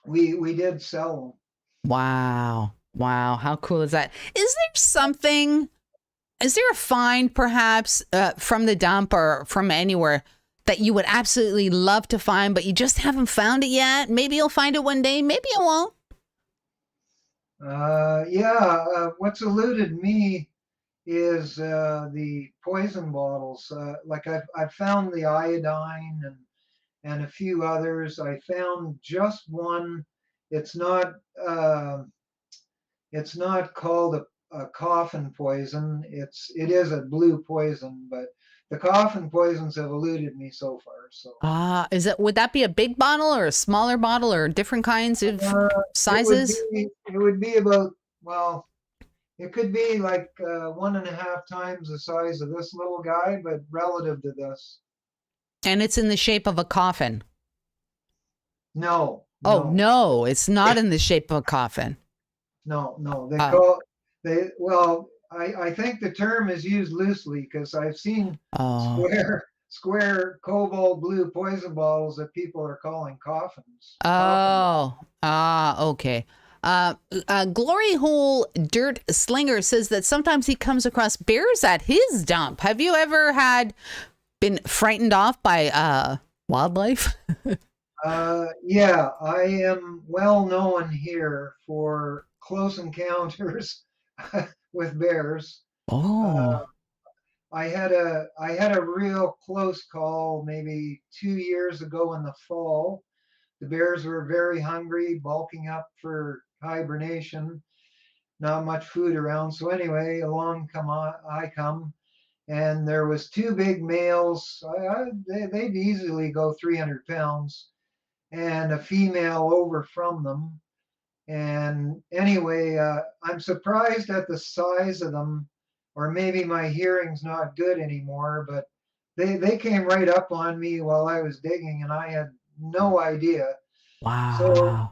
B: we did sell them.
A: Wow, how cool is that? Is there a find perhaps from the dump or from anywhere that you would absolutely love to find, but you just haven't found it yet? Maybe you'll find it one day, maybe you won't.
B: What's eluded me is the poison bottles. Like I've found the iodine and a few others. I found just one. It's not called a coffin poison. It is a blue poison, but the coffin poisons have eluded me so far. So
A: would that be a big bottle or a smaller bottle or different kinds of sizes?
B: It would be about, well, it could be like 1.5 times the size of this little guy, but relative to this.
A: And it's in the shape of a coffin.
B: No.
A: Oh no, it's not in the shape of a coffin.
B: No. I think the term is used loosely because I've seen square cobalt blue poison bottles that people are calling coffins.
A: Okay. Glory Hole Dirt Slinger says that sometimes he comes across bears at his dump. Have you ever been frightened off by wildlife?
B: Yeah, I am well known here for close encounters with bears. I had a real close call maybe 2 years ago in the fall. The bears were very hungry, bulking up for hibernation, not much food around. So anyway, I come, and there was 2 big males. They'd easily go 300 pounds, and a female over from them. And anyway, I'm surprised at the size of them, or maybe my hearing's not good anymore, but they came right up on me while I was digging, and I had no idea.
A: Wow.
B: So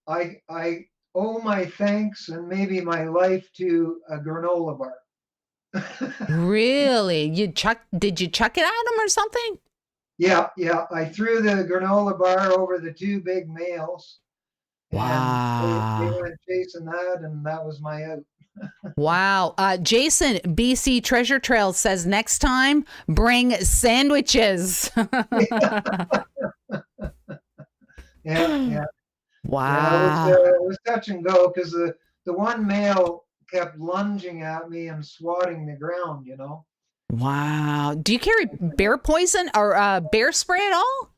B: I owe my thanks and maybe my life to a granola bar.
A: Really? Did you chuck it at them or something?
B: Yeah. I threw the granola bar over the 2 big males.
A: Wow.
B: They went chasing that, and that was my out.
A: Wow. Jason, BC Treasure Trail says next time, bring sandwiches.
B: Yeah.
A: Wow.
B: Yeah, it was touch and go because the one male kept lunging at me and swatting the ground,
A: Wow. Do you carry bear poison or bear spray at all?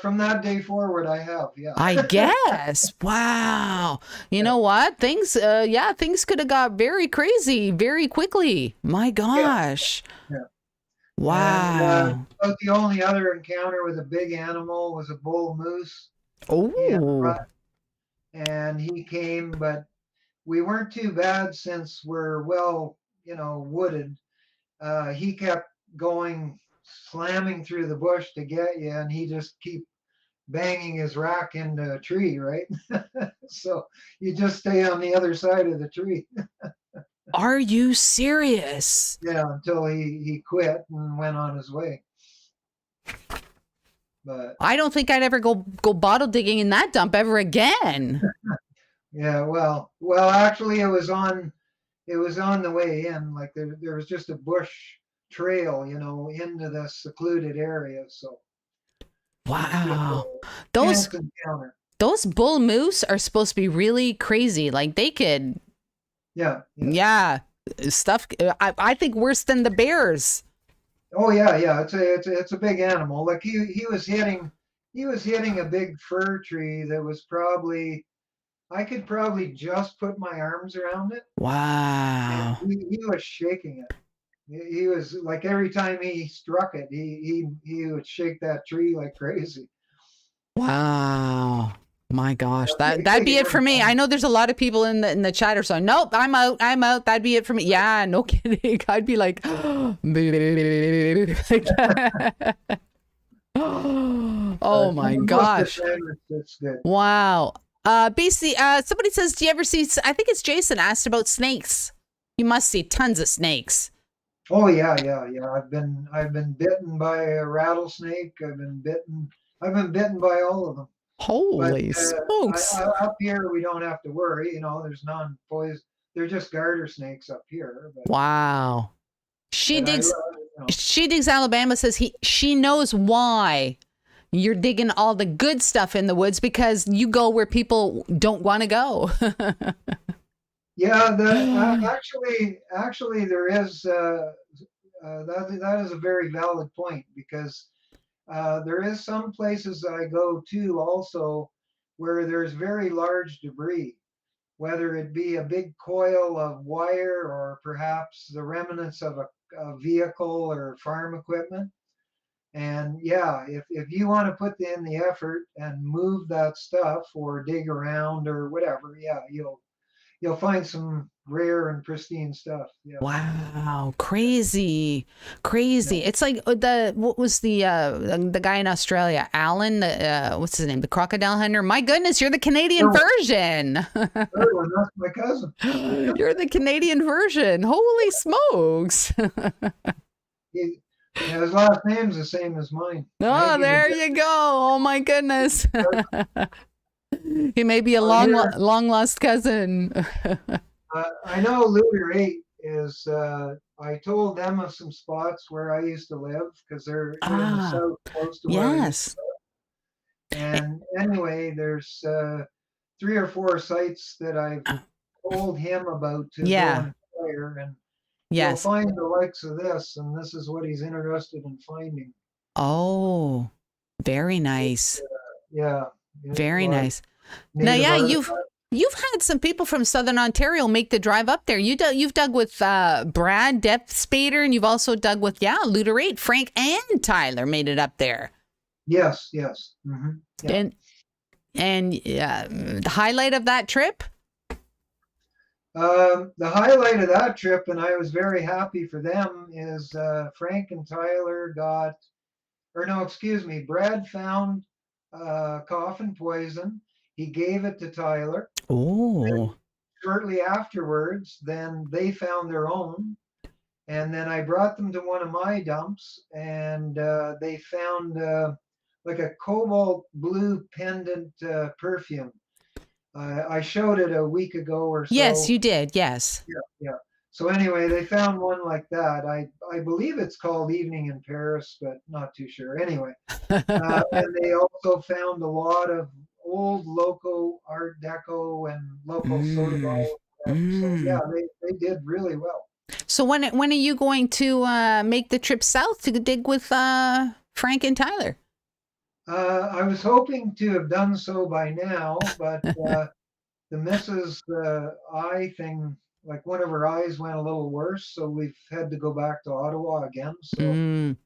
B: From that day forward, I have, yeah.
A: I guess. Wow. You know what? Things could have got very crazy very quickly. My gosh.
B: Yeah. And
A: Wow.
B: about the only other encounter with a big animal was a bull moose in
A: Oh.
B: rut, and he came, but we weren't too bad since we're well, wooded. He kept going, slamming through the bush to get you, and he just keep banging his rack into a tree, right? So you just stay on the other side of the tree.
A: Are you serious?
B: Yeah, until he quit and went on his way. But
A: I don't think I'd ever go bottle digging in that dump ever again.
B: yeah, well, actually, it was on the way in. Like there was just a bush trail, into the secluded area. So it's just a
A: Wow. Those
B: chance encounter.
A: those bull moose are supposed to be really crazy. Like they could,
B: Yeah, yeah.
A: yeah, stuff. I think worse than the bears.
B: Oh yeah, yeah. It's a big animal. Like he was hitting a big fir tree that was probably I could probably just put my arms around it, and
A: Wow.
B: he was shaking it. He was like every time he struck it, he would shake that tree like crazy.
A: Wow. My gosh,
B: Yeah,
A: that'd
B: big
A: be it for me. I
B: animal.
A: know there's a lot of people in the chat are saying, nope, I'm out. I'm out. That'd be it for me. Yeah, no kidding. I'd be like, oh my
B: Most of the
A: gosh.
B: time it's good.
A: Wow. Basically, somebody says, do you ever see, I think it's Jason asked about snakes. You must see tons of snakes.
B: Oh yeah, yeah, yeah. I've been bitten by a rattlesnake. I've been bitten by all of them. But
A: Holy smokes.
B: up here we don't have to worry. There's non-poison. They're just garter snakes up here.
A: Wow. She
B: But I
A: digs,
B: love,
A: she digs Alabama says she knows why you're digging all the good stuff in the woods because you go where people don't want to go.
B: Yeah, actually there is that is a very valid point because there is some places I go to also where there's very large debris, whether it be a big coil of wire or perhaps the remnants of a vehicle or farm equipment. And yeah, if you want to put in the effort and move that stuff or dig around or whatever, yeah, you'll find some rare and pristine stuff. Yeah.
A: Wow, crazy, crazy.
B: Yeah.
A: It's like what was the guy in Australia, Allan, what's his name, the crocodile hunter? My goodness, you're the Canadian
B: Oh,
A: version.
B: third one, that's my cousin.
A: You're the Canadian version. Holy smokes.
B: Yeah, his last name's the same as mine.
A: Oh,
B: Maybe
A: there
B: the
A: you go. Oh my goodness. He may be a
B: here,
A: long lost cousin.
B: I know 𝗬𝗓𝗏 is. I told them of some spots where I used to live because they're in the
A: Ah,
B: south, close to where I used
A: yes.
B: to. And anyway, there's 3 or 4 sites that I've told him about to go
A: Yeah.
B: and acquire, and you'll
A: Yes.
B: find the likes of this, and this is what he's interested in finding.
A: Oh, very nice.
B: Yeah,
A: Very
B: like
A: nice. Now,
B: native
A: yeah,
B: artifact.
A: you've had some people from Southern Ontario make the drive up there. You've dug with Brad Depth Spader, and you've also dug with 𝗬𝗓𝗏. Frank and Tyler made it up there.
B: Yes, yes. Yeah.
A: And the highlight of that trip.
B: The highlight of that trip, and I was very happy for them, is Frank and Tyler Brad found coffin poison. He gave it to Tyler.
A: Oh,
B: Shortly afterwards, then they found their own. And then I brought them to one of my dumps, and they found like a cobalt blue pendant perfume. I showed it a week ago or
A: yes,
B: so.
A: you did. Yes.
B: Yeah, yeah. So anyway, they found one like that. I believe it's called Evening in Paris, but not too sure. Anyway, and they also found a lot of old local Art Deco and local soda
A: Mm,
B: bottle stuff. So yeah,
A: mm.
B: they did really well.
A: So when are you going to make the trip south to dig with Frank and Tyler?
B: I was hoping to have done so by now, but the missus eye thing like one of her eyes went a little worse, so we've had to go back to Ottawa again.
A: Mm.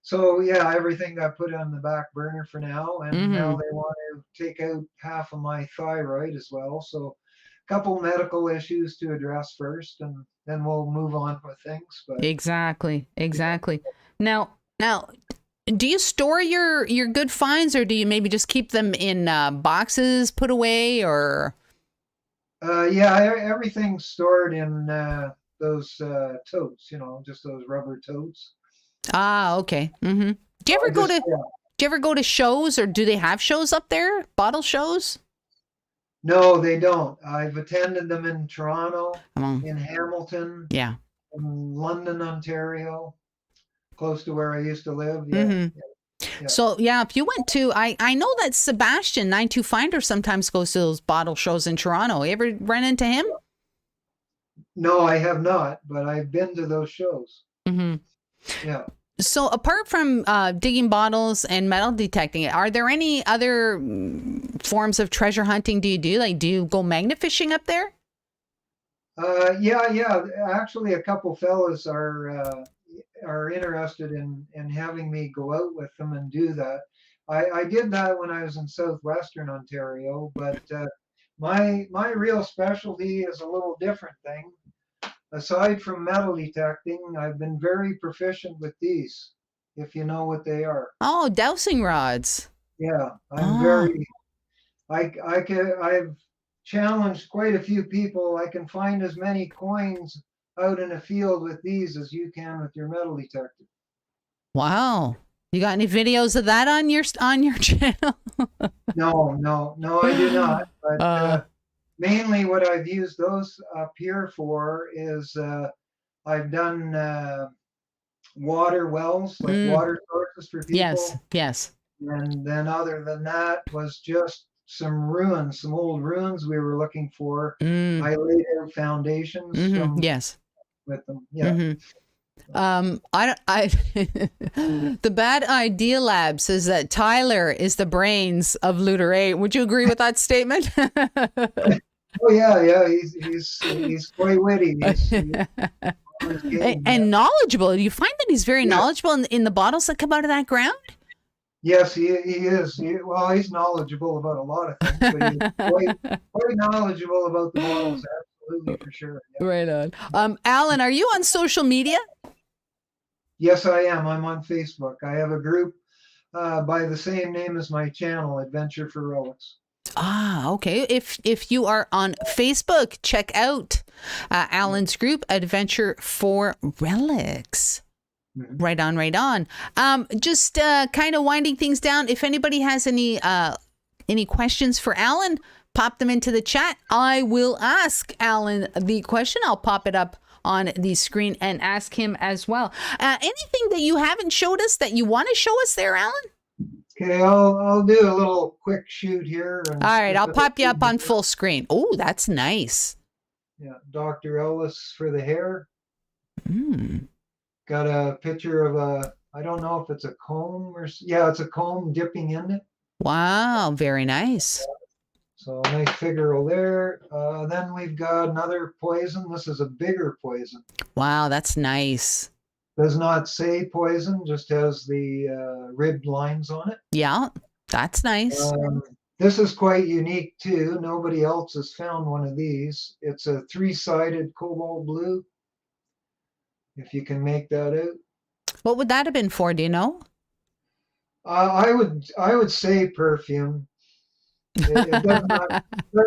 B: So yeah, everything got put on the back burner for now, and now
A: Mm-hmm.
B: they want to take out half of my thyroid as well. So a couple medical issues to address first, and then we'll move on with things. But
A: Exactly. Exactly. Now, do you store your good finds, or do you maybe just keep them in boxes put away, or?
B: yeah, everything's stored in those totes, just those rubber totes.
A: Ah, okay. Mm-hmm. Do you ever
B: I
A: go
B: just,
A: to
B: yeah.
A: Do you ever go to shows, or do they have shows up there? Bottle shows?
B: No, they don't. I've attended them in Toronto,
A: Um,
B: in Hamilton,
A: yeah.
B: in London, Ontario, close to where I used to live. Yeah,
A: Mm-hmm.
B: yeah.
A: So yeah, if you went to, I know that Sebastian 92 Finder sometimes goes to those bottle shows in Toronto. You ever run into him?
B: No, I have not, but I've been to those shows.
A: Mm-hmm.
B: Yeah.
A: So apart from digging bottles and metal detecting, are there any other forms of treasure hunting do you do? Like, do you go magnet fishing up there?
B: Yeah. Actually, a couple fellas are interested in having me go out with them and do that. I did that when I was in southwestern Ontario, but my real specialty is a little different thing. Aside from metal detecting, I've been very proficient with these, if you know what they are.
A: Oh, dowsing rods.
B: Yeah, I'm
A: Oh,
B: very, I've challenged quite a few people. I can find as many coins out in a field with these as you can with your metal detector.
A: wow. You got any videos of that on your channel?
B: No, I do not. But
A: uh,
B: mainly what I've used those up here for is I've done water wells, like
A: mm,
B: water sources for
A: yes,
B: people.
A: yes.
B: And then other than that was just some ruins, some old ruins we were looking for.
A: Mm,
B: I laid out foundations
A: mm-hmm,
B: from
A: yes.
B: with them. Yeah.
A: Mm-hmm. I don't, I, the bad idea lab says that Tyler is the brains of 𝗓𝗓𝗚𝗓𝗓𝗓. Would you agree with that statement?
B: Oh yeah. He's quite witty. He's on his game. Yeah.
A: And knowledgeable. Do you find that he's very
B: Yeah.
A: knowledgeable in the bottles that come out of that ground?
B: Yes, he is. Well, he's knowledgeable about a lot of things, but he's quite knowledgeable about the bottles. Absolutely, for sure. Yeah.
A: Right on. Allan, are you on social media?
B: Yes, I am. I'm on Facebook. I have a group by the same name as my channel, Adventure for Relics.
A: Ah, okay. If you are on Facebook, check out Allan's group, Adventure for Relics.
B: Mhm.
A: Right on, right on. Just kind of winding things down. If anybody has any questions for Allan, pop them into the chat. I will ask Allan the question. I'll pop it up on the screen and ask him as well. Anything that you haven't showed us that you want to show us there, Allan?
B: Okay, I'll do a little quick shoot here.
A: All right, I'll pop you up on full screen. Oh, that's nice.
B: Yeah, Dr. Ellis for the hair.
A: Mm.
B: Got a picture of I don't know if it's a comb yeah, it's a comb dipping in it.
A: Wow, very nice.
B: So nice figure there. Then we've got another poison. This is a bigger poison.
A: Wow, that's nice.
B: Does not say poison, just has the ribbed lines on it.
A: Yeah, that's nice.
B: This is quite unique too. Nobody else has found one of these. It's a three-sided cobalt blue. If you can make that out.
A: What would that have been for? Do you know?
B: I would say perfume. It does not,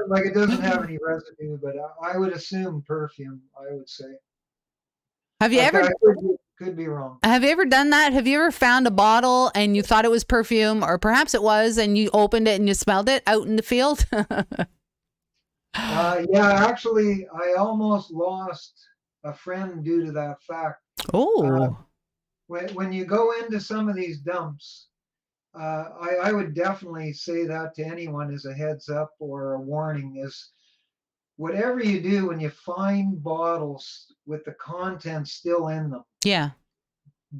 B: like it doesn't have any residue, but I would assume perfume. I would say.
A: Have you ever?
B: I could be wrong.
A: Have you ever done that? Have you ever found a bottle and you thought it was perfume, or perhaps it was, and you opened it and you smelled it out in the field?
B: Yeah, actually, I almost lost a friend due to that fact.
A: Oh.
B: When you go into some of these dumps, I would definitely say that to anyone as a heads up or a warning is whatever you do when you find bottles with the contents still in them,
A: Yeah.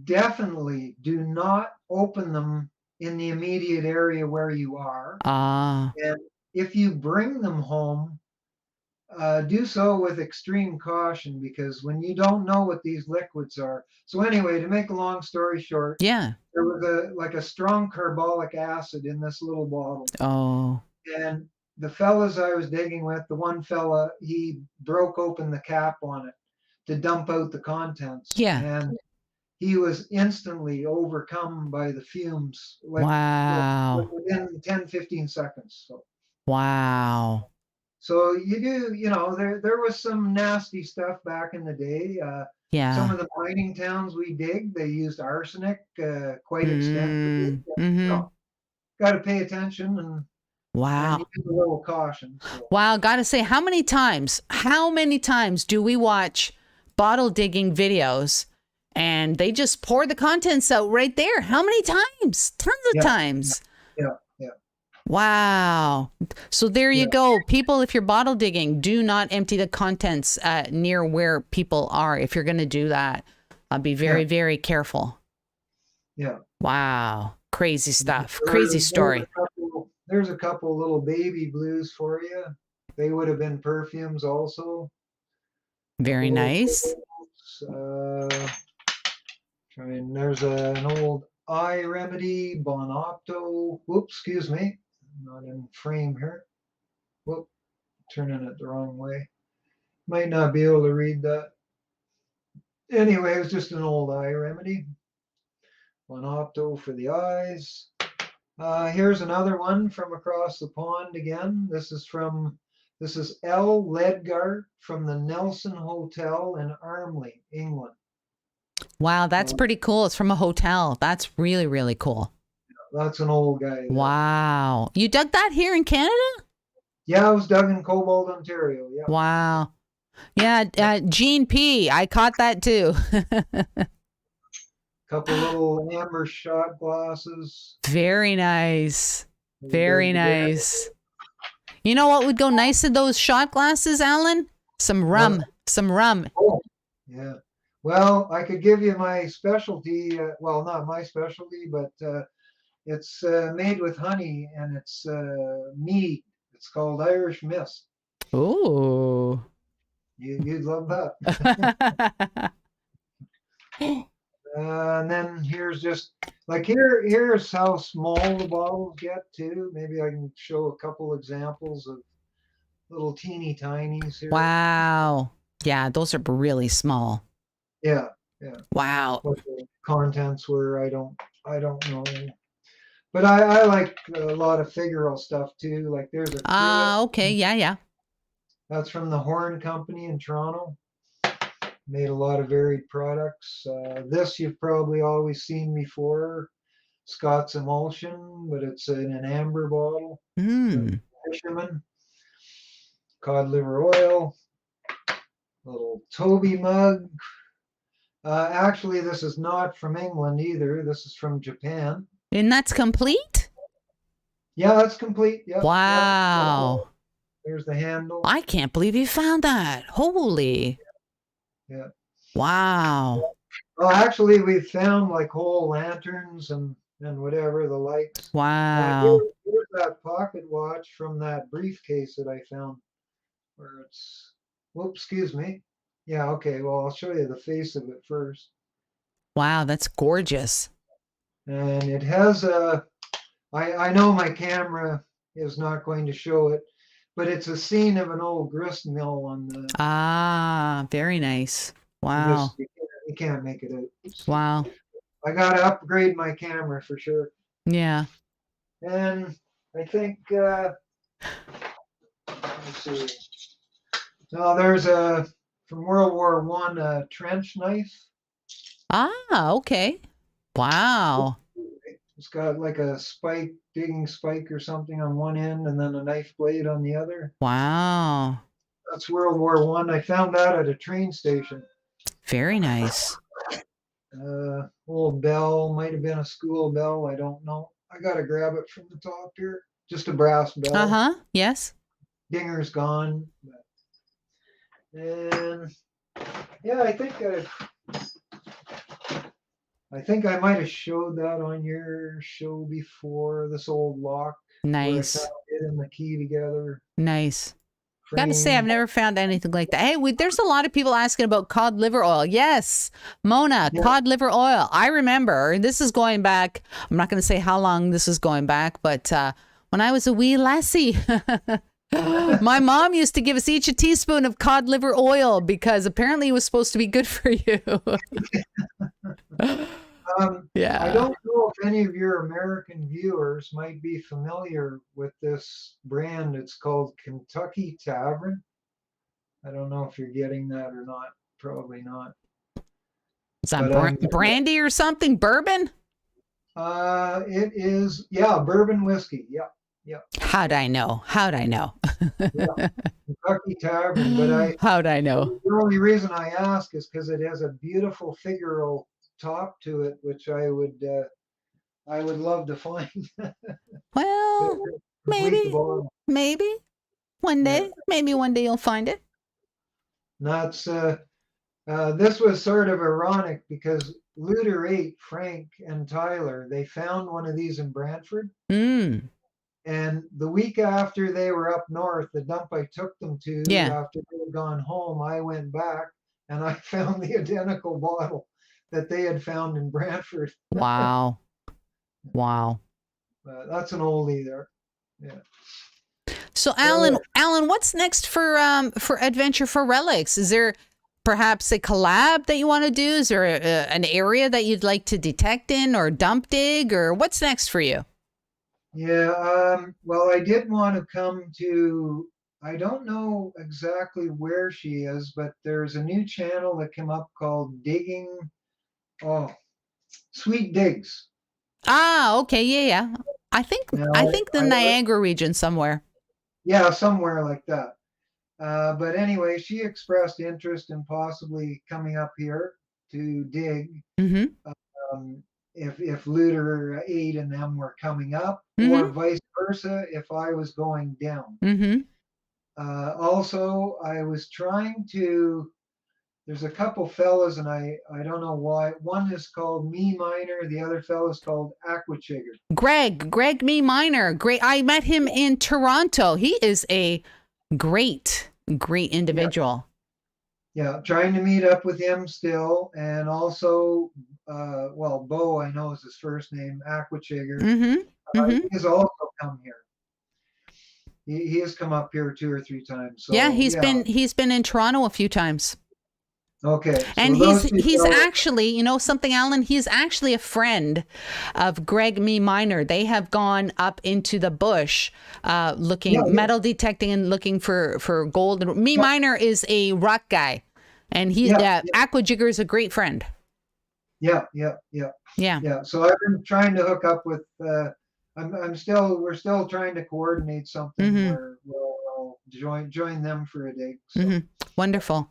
B: definitely do not open them in the immediate area where you are.
A: Ah.
B: And if you bring them home, do so with extreme caution, because when you don't know what these liquids are. So anyway, to make a long story short,
A: Yeah.
B: there was like a strong carbolic acid in this little bottle.
A: Oh.
B: And the fellas I was digging with, the one fella, he broke open the cap on it to dump out the contents.
A: Yeah.
B: And he was instantly overcome by the fumes, like
A: Wow.
B: within 10, 15 seconds.
A: Wow.
B: So there was some nasty stuff back in the day. Some
A: Yeah.
B: of the mining towns we dig, they used arsenic quite extensively.
A: Mm-hmm.
B: Got to pay attention and
A: Wow.
B: use a little caution. So.
A: Wow. Gotta say, how many times do we watch bottle digging videos and they just pour the contents out right there? How many times? Tons of times.
B: Yeah.
A: Wow. So there you go. People, if you're bottle digging, do not empty the contents near where people are. If you're going to do that, be very, very careful.
B: Yeah.
A: Wow. Crazy stuff. Crazy story.
B: There's a couple little baby blues for you. They would have been perfumes also.
A: Very nice.
B: There's an old eye remedy, 𝗙𝗚𝗚𝗏𝗡𝗚. Whoops, excuse me. I'm not in frame here. Whoop, turning it the wrong way. Might not be able to read that. Anyway, it was just an old eye remedy. 𝗙𝗚𝗏𝗡𝗚 for the eyes. Here's another one from across the pond again. This is 𝗕𝗘𝗥𝗞𝗦 from the Nelson Hotel in Armley, England.
A: Wow, that's pretty cool. It's from a hotel. That's really, really cool.
B: That's an old guy.
A: Wow. You dug that here in Canada?
B: Yeah, I was dug in Cobalt, Ontario. Yeah.
A: Wow. Yeah, Gene P. I caught that too.
B: Couple little amber shot glasses.
A: Very nice. Very nice. You know what would go nice in those shot glasses, Allan? Some rum. Some rum.
B: Oh, yeah. Well, I could give you my specialty. Well, not my specialty, but it's made with honey, and it's mead. It's called Irish Mist.
A: Ooh.
B: You'd love that. And then here's just like here's how small the bottles get too. Maybe I can show a couple examples of little teeny tinies here.
A: Wow. Yeah, those are really small.
B: Yeah.
A: Wow.
B: What the contents were, I don't know. But I like a lot of figural stuff too. Like there's a
A: okay, yeah.
B: That's from the Horn Company in Toronto. Made a lot of varied products. This you've probably always seen before, Scott's Emulsion, but it's in an amber bottle. Fisherman, cod liver oil, little Toby mug. Actually, this is not from England either. This is from Japan.
A: And that's complete?
B: Yeah, that's complete. Yep,
A: wow.
B: Yep. There's the handle.
A: I can't believe you found that. Holy.
B: Yeah.
A: Wow.
B: Well, actually, we found like whole lanterns and whatever the likes.
A: Wow.
B: Here's that pocket watch from that briefcase that I found, where it's. Whoops, excuse me. Yeah. Okay. Well, I'll show you the face of it first.
A: Wow, that's gorgeous.
B: And it has a. I know my camera is not going to show it, but it's a scene of an old grist mill on the.
A: Ah, very nice. Wow.
B: You can't make it out.
A: Wow.
B: I got to upgrade my camera for sure.
A: Yeah.
B: And I think, let's see. Now there's from World War I, a trench knife.
A: Ah, okay. Wow.
B: It's got like a digging spike or something on one end, and then a knife blade on the other.
A: Wow.
B: That's World War I. I found that at a train station.
A: Very nice.
B: Old bell, might have been a school bell. I don't know. I got to grab it from the top here. Just a brass bell.
A: Yes.
B: Dinger's gone. And yeah, I think I might have showed that on your show before. This old lock.
A: Nice.
B: It and the key together.
A: Nice. Gotta say, I've never found anything like that. Hey, there's a lot of people asking about cod liver oil. Yes, Mona, cod liver oil. I remember, this is going back, I'm not going to say how long this is going back, but when I was a wee lassie, my mom used to give us each a teaspoon of cod liver oil because apparently it was supposed to be good for you. Yeah.
B: I don't know if any of your American viewers might be familiar with this brand. It's called Kentucky Tavern. I don't know if you're getting that or not. Probably not.
A: Is that brandy or something? Bourbon?
B: It is, yeah, bourbon whiskey. Yeah, yeah.
A: How'd I know? How'd I know?
B: Yeah. Kentucky Tavern, but
A: how'd I know?
B: The only reason I ask is because it has a beautiful figural top to it, which I would love to find.
A: Well, maybe one day, maybe one day you'll find it.
B: That's this was sort of ironic because 𝗬𝗘𝗧𝗏, Frank and Tyler, they found one of these in Brantford. And the week after they were up north, the dump I took them to, after they had gone home, I went back and I found the identical bottle that they had found in Brantford.
A: Wow. Wow.
B: That's an oldie there. Yeah.
A: So Allan, what's next for Adventure for Relics? Is there perhaps a collab that you want to do? Is there an area that you'd like to detect in or dump dig, or what's next for you?
B: Yeah, well, I did want to come to, I don't know exactly where she is, but there's a new channel that came up called Sweet Digs.
A: Ah, okay, yeah. I think the Niagara region somewhere.
B: Yeah, somewhere like that. But anyway, she expressed interest in possibly coming up here to dig. If 𝗬𝗘𝗏𝗏 and them were coming up, or vice versa, if I was going down. Also, I was trying to, there's a couple fellas, and I don't know why. One is called 𝗵_, the other fellow is called Aquachigger.
A: Greg 𝗵_. Great. I met him in Toronto. He is a great individual.
B: Yeah, trying to meet up with him still, and also, Bo, I know is his first name, Aquachigger. He has also come here. He has come up here 2 or 3 times. So,
A: yeah, he's been in Toronto a few times.
B: Okay. So
A: and he's actually, you know something, Allan, he's actually a friend of Greg 𝗵_. They have gone up into the bush looking, metal detecting and looking for gold. And 𝗵_ is a rock guy, and Aquachigger is a great friend. Yeah.
B: So I've been trying to hook up with, we're still trying to coordinate something where we'll join them for a dig. So.
A: Wonderful.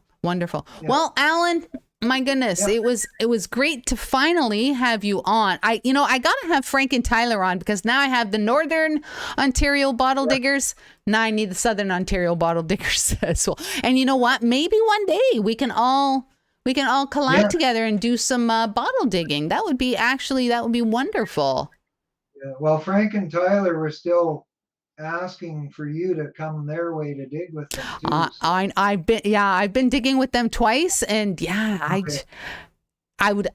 A: Yeah. Well, Allan, my goodness, it was great to finally have you on. I gotta have Frank and Tyler on because now I have the Northern Ontario bottle diggers. Now I need the Southern Ontario bottle diggers as well. And you know what? Maybe one day we can all collide together and do some bottle digging. That would be wonderful.
B: Yeah. Well, Frank and Tyler were still asking for you to come their way to dig with them too.
A: I've been digging with them twice, and I would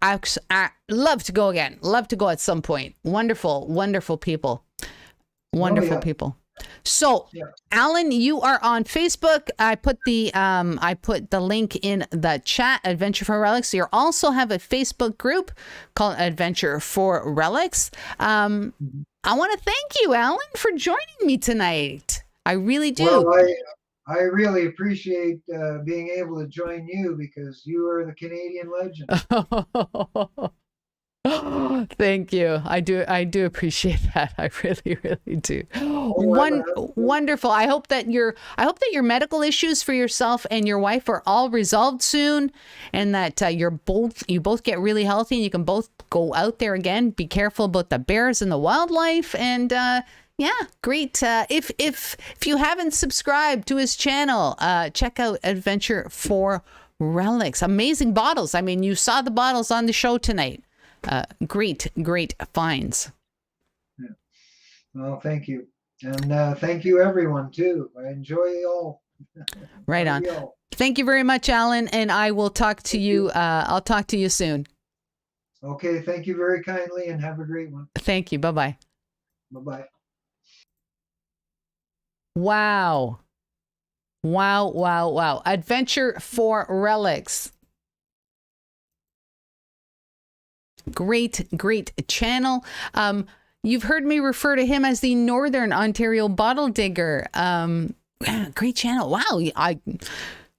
A: love to go again. Love to go at some point. Wonderful people. People. So, Allan, you are on Facebook. I put the link in the chat. Adventure for Relics. You also have a Facebook group called Adventure for Relics. I want to thank you, Allan, for joining me tonight. I really do.
B: Well, I really appreciate being able to join you because you are the Canadian legend.
A: Thank you. I do appreciate that. I really do. Wonderful. I hope that your medical issues for yourself and your wife are all resolved soon, and that you both get really healthy and you can both go out there again. Be careful about the bears and the wildlife, and great. If you haven't subscribed to his channel, check out Adventure for Relics. Amazing bottles. I mean, you saw the bottles on the show tonight. Great finds.
B: Yeah. Well, thank you. And thank you everyone too. I enjoy you all
A: Right
B: I
A: on.
B: will.
A: Thank you very much, Allan, and I will talk to you. I'll talk to you soon.
B: Okay, thank you very kindly and have a great one.
A: Thank you. Bye-bye.
B: Bye-bye.
A: Wow. Wow, wow, wow. Adventure for Relics. Great, great channel. You've heard me refer to him as the Northern Ontario Bottle Digger. Great channel. Wow.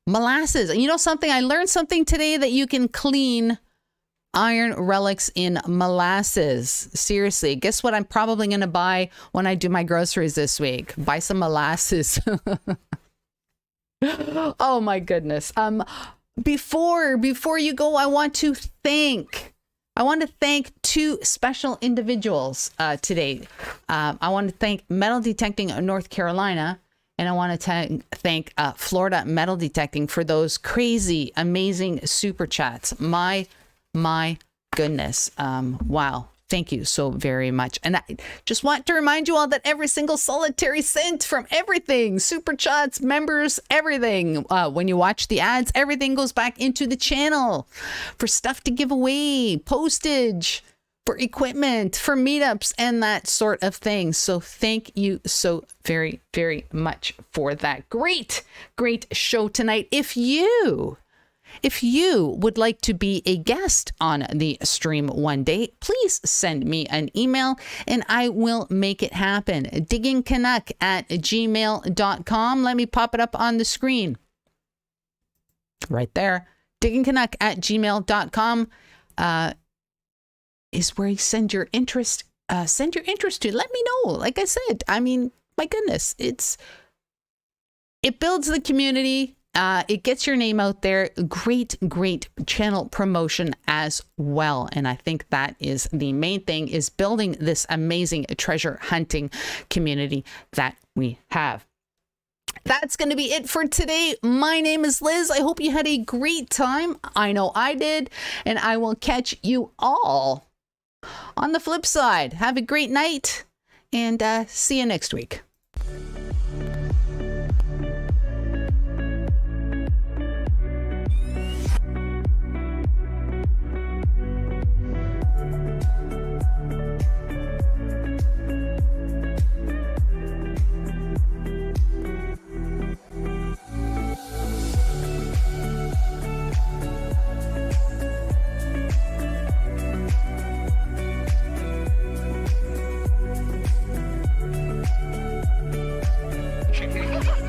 A: Molasses. You know something? I learned something today that you can clean iron relics in molasses. Seriously. Guess what I'm probably going to buy when I do my groceries this week? Buy some molasses. Oh my goodness. Before you go, I want to thank two special individuals today. I want to thank Metal Detecting North Carolina, and I want to thank Florida Metal Detecting for those crazy, amazing super chats. My goodness. Wow. Thank you so very much. And I just want to remind you all that every single solitary cent from everything, super chats, members, everything, when you watch the ads, everything goes back into the channel for stuff to give away, postage, for equipment, for meetups, and that sort of thing. So thank you so very, very much for that. Great, great show tonight. If you would like to be a guest on the stream one day, please send me an email and I will make it happen. diggingcanuck@gmail.com. Let me pop it up on the screen. Right there. diggingcanuck@gmail.com is where you send your interest. Send your interest to. Let me know. Like I said, I mean, my goodness, it builds the community. It gets your name out there. Great, great channel promotion as well. And I think that is the main thing, is building this amazing treasure hunting community that we have. That's going to be it for today. My name is Liz. I hope you had a great time. I know I did. And I will catch you all on the flip side. Have a great night and see you next week.
C: Chicken.